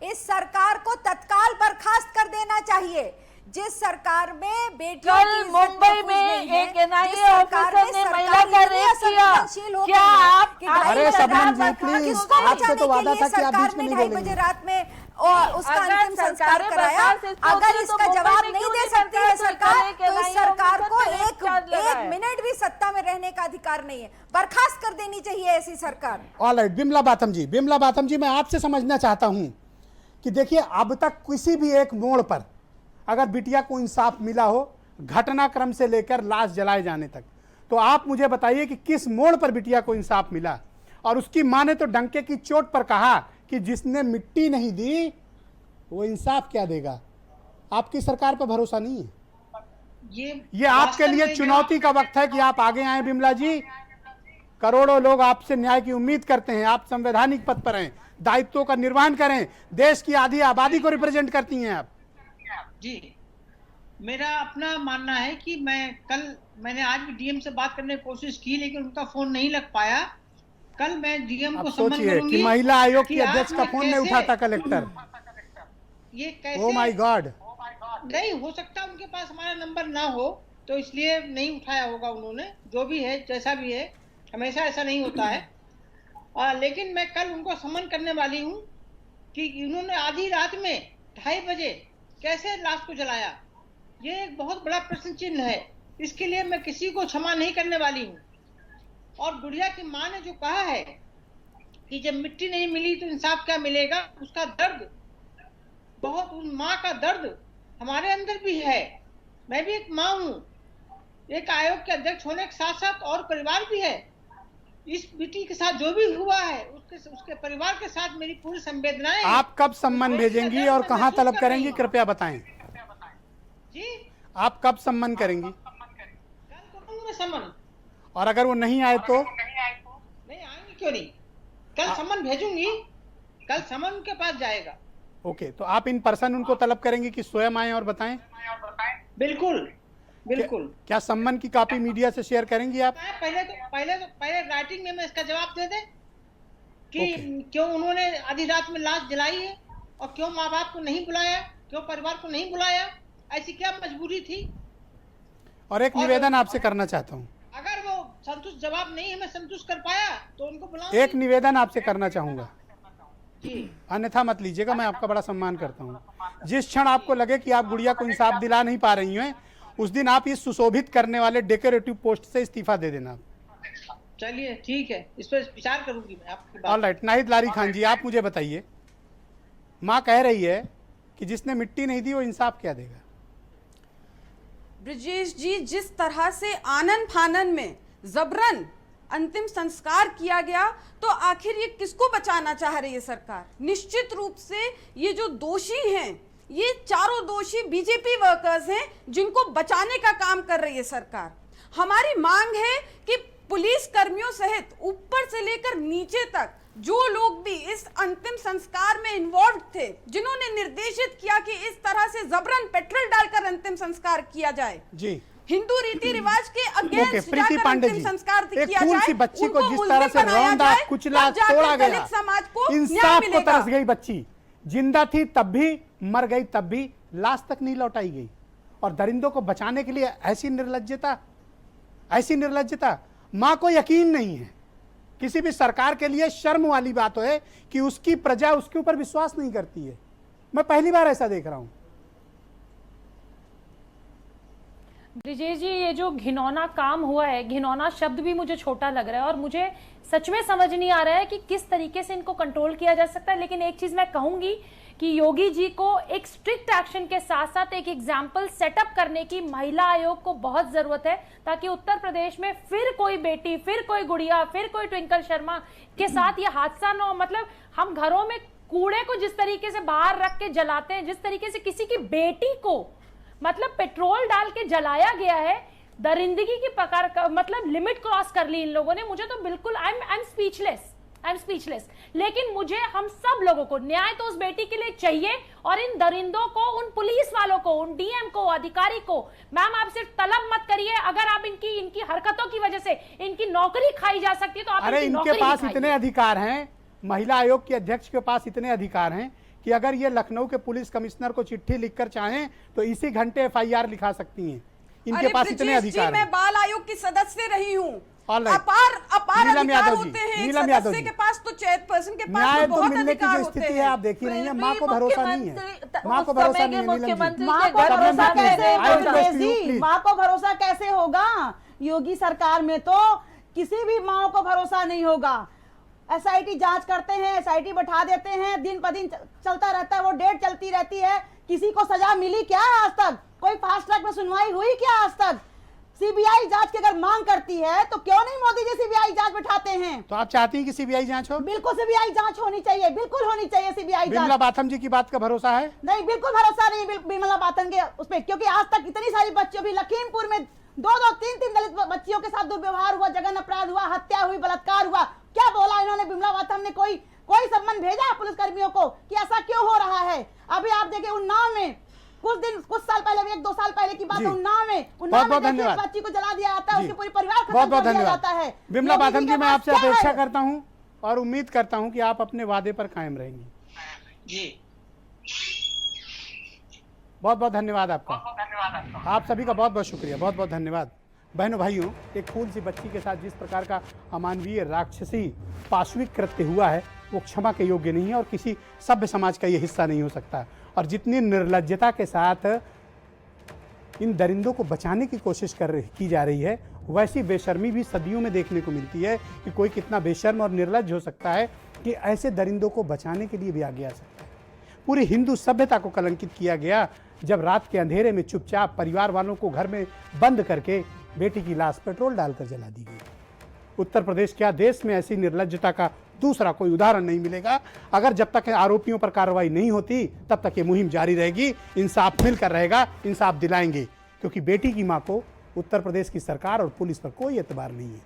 इस सरकार को तत्काल बर्खास्त कर देना चाहिए। जिस सरकार में बेटियों कल मुंबई में एक एनआईए ऑफिसर ने महिला का रेप किया, क्या आप? अरे शबनम जी प्लीज, आपसे तो वादा था कि आप बीच में नहीं बोलेंगे। 2:30 बजे रात में और उसका अंतिम संस्कार कराया। अगर इसका जवाब नहीं दे सकती है सरकार, तो इस सरकार को एक मिनट भी सत्ता में रहने का अधिकार नहीं है, बर्खास्त कर देनी चाहिए ऐसी सरकार। ऑलराइट, बिमला बाथम जी, मैं आपसे समझना चाहता हूं कि देखिए अब तक किसी भी एक मोड़ पर अगर बिटिया को इंसाफ मिला हो, घटनाक्रम से लेकर लाश जलाए जाने तक, तो आप मुझे बताइए कि किस मोड़ पर बिटिया को इंसाफ मिला। और उसकी मां ने तो डंके की चोट पर कहा कि जिसने मिट्टी नहीं दी वो इंसाफ क्या देगा। आपकी सरकार पर भरोसा नहीं है। ये आपके लिए चुनौती का वक्त है कि आप आगे आए बिमला जी। करोड़ों लोग आपसे न्याय की उम्मीद करते हैं, आप संवैधानिक पद पर हैं, दायित्वों का निर्वहन करें, देश की आधी आबादी को रिप्रेजेंट करती हैं आप। जी, मेरा अपना मानना है कि मैंने आज भी डीएम से बात करने की कोशिश की, लेकिन उनका फोन नहीं लग पाया। कल मैं डीएम को सम्मन करूंगी कि महिला आयोग की अध्यक्ष का फोन नहीं उठाता कलेक्टर। ये कैसे? ओह माय गॉड, नहीं हो सकता उनके पास हमारा नंबर ना हो, तो इसलिए नहीं उठाया होगा उन्होंने। जो भी है, जैसा भी है, हमेशा ऐसा नहीं होता है। लेकिन मैं कल उनको समन करने वाली हूँ कि उन्होंने आधी रात में 2:30 बजे कैसे लाश को जलाया। ये एक बहुत बड़ा प्रश्न चिन्ह है। इसके लिए मैं किसी को क्षमा नहीं करने वाली हूँ। और गुड़िया की माँ ने जो कहा है कि जब मिट्टी नहीं मिली तो इंसाफ क्या मिलेगा, उसका दर्द बहुत, उस माँ का दर्द हमारे अंदर भी है। मैं भी एक माँ हूँ, एक आयोग के अध्यक्ष होने के साथ साथ और परिवार भी है। इस बेटी के साथ जो भी हुआ है उसके परिवार के साथ मेरी पूरी संवेदनाएं। आप कब सम्मन भेजेंगी और कहां तलब करेंगी, कृपया बताएं। जी, आप कब सम्मन करेंगी? कल करूंगी मैं सम्मन। और अगर वो नहीं आए तो? नहीं आएंगे, क्यों नहीं, कल सम्मन भेजूंगी, कल सम्मन उनके पास जाएगा। ओके, तो आप इन पर्सन उनको तलब करेंगे कि स्वयं आए और बताएं? बिल्कुल बिल्कुल। क्या सम्मन की कॉपी मीडिया से शेयर करेंगी आप? पहले राइटिंग में मैं इसका जवाब दे दें कि क्यों उन्होंने आधी रात में लाश जलाई है और क्यों माँ बाप को नहीं बुलाया, क्यों परिवार को नहीं बुलाया, ऐसी क्या मजबूरी थी। और एक निवेदन आपसे करना चाहता हूँ, अगर वो संतुष्ट जवाब नहीं हमें संतुष्ट कर पाया तो उनको बुलाओ। एक निवेदन आपसे करना चाहूंगा, अन्यथा मत लीजिएगा, मैं आपका बड़ा सम्मान करता हूँ। जिस क्षण आपको लगे कि आप गुड़िया को इंसाफ दिला नहीं पा रही हैं, उस दिन आप इस सुशोभित करने वाले डेकोरेटिव पोस्ट से इस्तीफा दे देना। चलिए ठीक है, इस पर विचार करूंगी मैं आपकी बात। ऑलराइट, नाहिद लारी खान जी, आप मुझे बताइए, माँ कह रही है कि जिसने मिट्टी नहीं दी वो इंसाफ क्या देगा? ब्रिजेश जी, जिस तरह से आनन फानन में जबरन अंतिम संस्कार किया गया, तो आखिर ये किसको बचाना चाह रही है सरकार? निश्चित रूप से ये जो दोषी हैं, ये चारों दोषी बीजेपी वर्कर्स हैं जिनको बचाने का काम कर रही है सरकार। हमारी मांग है कि पुलिस कर्मियों सहित ऊपर से लेकर नीचे तक जो लोग भी इस अंतिम संस्कार में इन्वॉल्व थे, जिन्होंने निर्देशित किया कि इस तरह से जबरन पेट्रोल डालकर अंतिम संस्कार किया जाए, जी, हिंदू रीति रिवाज के अगेंस्ट जाकर अंतिम संस्कार किया जाए, फूल सी बच्ची को जिस तरह से रौंदा कुचला तोड़ा गया, समाज को इंसाफ को तरस गई बच्ची, जिंदा थी तब भी, मर गई तब भी, लाश तक नहीं लौटाई गई। और दरिंदों को बचाने के लिए ऐसी निर्लज्जता, ऐसी निर्लज्जता। मां को यकीन नहीं है, किसी भी सरकार के लिए शर्म वाली बात है कि उसकी प्रजा उसके ऊपर विश्वास नहीं करती है। मैं पहली बार ऐसा देख रहा हूं। ब्रिजेश जी, ये जो घिनौना काम हुआ है, घिनौना शब्द भी मुझे छोटा लग रहा है और मुझे सच में समझ नहीं आ रहा है कि किस तरीके से इनको कंट्रोल किया जा सकता है। लेकिन एक चीज मैं कहूंगी कि योगी जी को एक स्ट्रिक्ट एक्शन के साथ साथ एक एग्जाम्पल सेटअप करने की महिला आयोग को बहुत जरूरत है, ताकि उत्तर प्रदेश में फिर कोई बेटी, फिर कोई गुड़िया, फिर कोई ट्विंकल शर्मा के साथ ये हादसा न हो। मतलब हम घरों में कूड़े को जिस तरीके से बाहर रख के जलाते हैं, जिस तरीके से किसी की बेटी को मतलब पेट्रोल डाल के जलाया गया है, दरिंदगी की पकड़, मतलब लिमिट क्रॉस कर ली इन लोगों ने। मुझे तो बिल्कुल आई एम स्पीचलेस। लेकिन मुझे, हम सब लोगों को न्याय तो उस बेटी के लिए चाहिए, और इन दरिंदों को, उन पुलिस वालों को, उन डीएम को, अधिकारी को, मैम आप सिर्फ तलब मत करिए। अगर आप इनकी हरकतों की वजह से इनकी नौकरी खाई जा सकती है तो आप अरे इनके पास इतने अधिकार हैं, महिला आयोग के अध्यक्ष के पास इतने अधिकार हैं कि अगर ये लखनऊ के पुलिस कमिश्नर को चिट्ठी लिखकर चाहें तो इसी घंटे एफआईआर लिखा सकती हैं। इनके पास इतने अधिकार हैं। मैं बाल आयोग की सदस्य रही हूँ। अपार अधिकार होते हैं सदस्य के पास, तो चेयरपर्सन के पास तो बहुत अधिकार होते हैं। आप देखी नहीं है, माँ को भरोसा नहीं है, माँ को भरोसा नहीं है। माँ को भरोसा कैसे होगा? माँ को भरोसा कैसे होगा? योगी सरकार में तो किसी भी माँ को भरोसा नहीं होगा। एसआईटी जांच करते हैं, एसआईटी बैठा देते हैं, दिन पर दिन चलता रहता है, वो डेट चलती रहती है। किसी को सजा मिली क्या आज तक? कोई फास्ट ट्रैक में सुनवाई हुई क्या आज तक? सीबीआई जांच की अगर मांग करती है तो क्यों नहीं मोदी जी सीबीआई जांच बैठाते हैं? तो आप चाहती हैं कि सीबीआई जांच हो? बिल्कुल सीबीआई जांच होनी चाहिए, बिल्कुल होनी चाहिए सीबीआई जांच। बिमला बाथम जी की बात का भरोसा है? नहीं, बिल्कुल भरोसा नहीं बिमला बाथम के उस पर, क्योंकि आज तक इतनी सारी बच्चियों भी, लखीमपुर में 2-3 दलित बच्चियों के साथ दुर्व्यवहार हुआ, जघन्य अपराध हुआ, हत्या हुई, बलात्कार हुआ। क्या बोला इन्होंने? बिमला बाथम ने कोई सम्मन भेजा पुलिस कर्मियों को कि ऐसा क्यों हो रहा है? अभी आप देखिए उन्नाव में कुछ साल पहले, 1-2 साल पहले की बात है, उन्नाव में बच्ची को जला दिया जाता है, उसके पूरे परिवार खत्म कर दिया जाता है। बिमला बाथम जी, मैं आपसे अपेक्षा करता हूं और उम्मीद करता हूं कि आप अपने वादे पर कायम रहेंगी। जी, बहुत बहुत धन्यवाद आपका। आप सभी का बहुत बहुत शुक्रिया, बहुत बहुत धन्यवाद। बहनों भाइयों, एक फूल सी बच्ची के साथ जिस प्रकार का अमानवीय राक्षसी पाशविक कृत्य हुआ है वो क्षमा के योग्य नहीं है और किसी सभ्य समाज का ये हिस्सा नहीं हो सकता। और जितनी निर्लज्जता के साथ इन दरिंदों को बचाने की कोशिश की जा रही है, वैसी बेशर्मी भी सदियों में देखने को मिलती है कि कोई कितना बेशर्म और निर्लज्ज हो सकता है कि ऐसे दरिंदों को बचाने के लिए भी आगे आ सकता है। पूरी हिंदू सभ्यता को कलंकित किया गया जब रात के अंधेरे में चुपचाप परिवार वालों को घर में बंद करके बेटी की लाश पेट्रोल डालकर जला दी गई। उत्तर प्रदेश क्या, देश में ऐसी निर्लज्जता का दूसरा कोई उदाहरण नहीं मिलेगा। अगर जब तक आरोपियों पर कार्रवाई नहीं होती तब तक ये मुहिम जारी रहेगी। इंसाफ मिलकर रहेगा, इंसाफ दिलाएंगे, क्योंकि बेटी की मां को उत्तर प्रदेश की सरकार और पुलिस पर कोई एतबार नहीं है।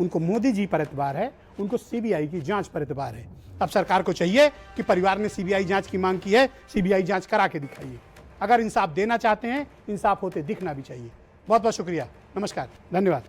उनको मोदी जी पर एतबार है, उनको सीबीआई की जांच पर एतबार है। अब सरकार को चाहिए कि परिवार ने सीबीआई जांच की मांग की है, सीबीआई जांच करा के दिखाइए। अगर इंसाफ देना चाहते हैं, इंसाफ होते दिखना भी चाहिए। बहुत बहुत शुक्रिया, नमस्कार, धन्यवाद।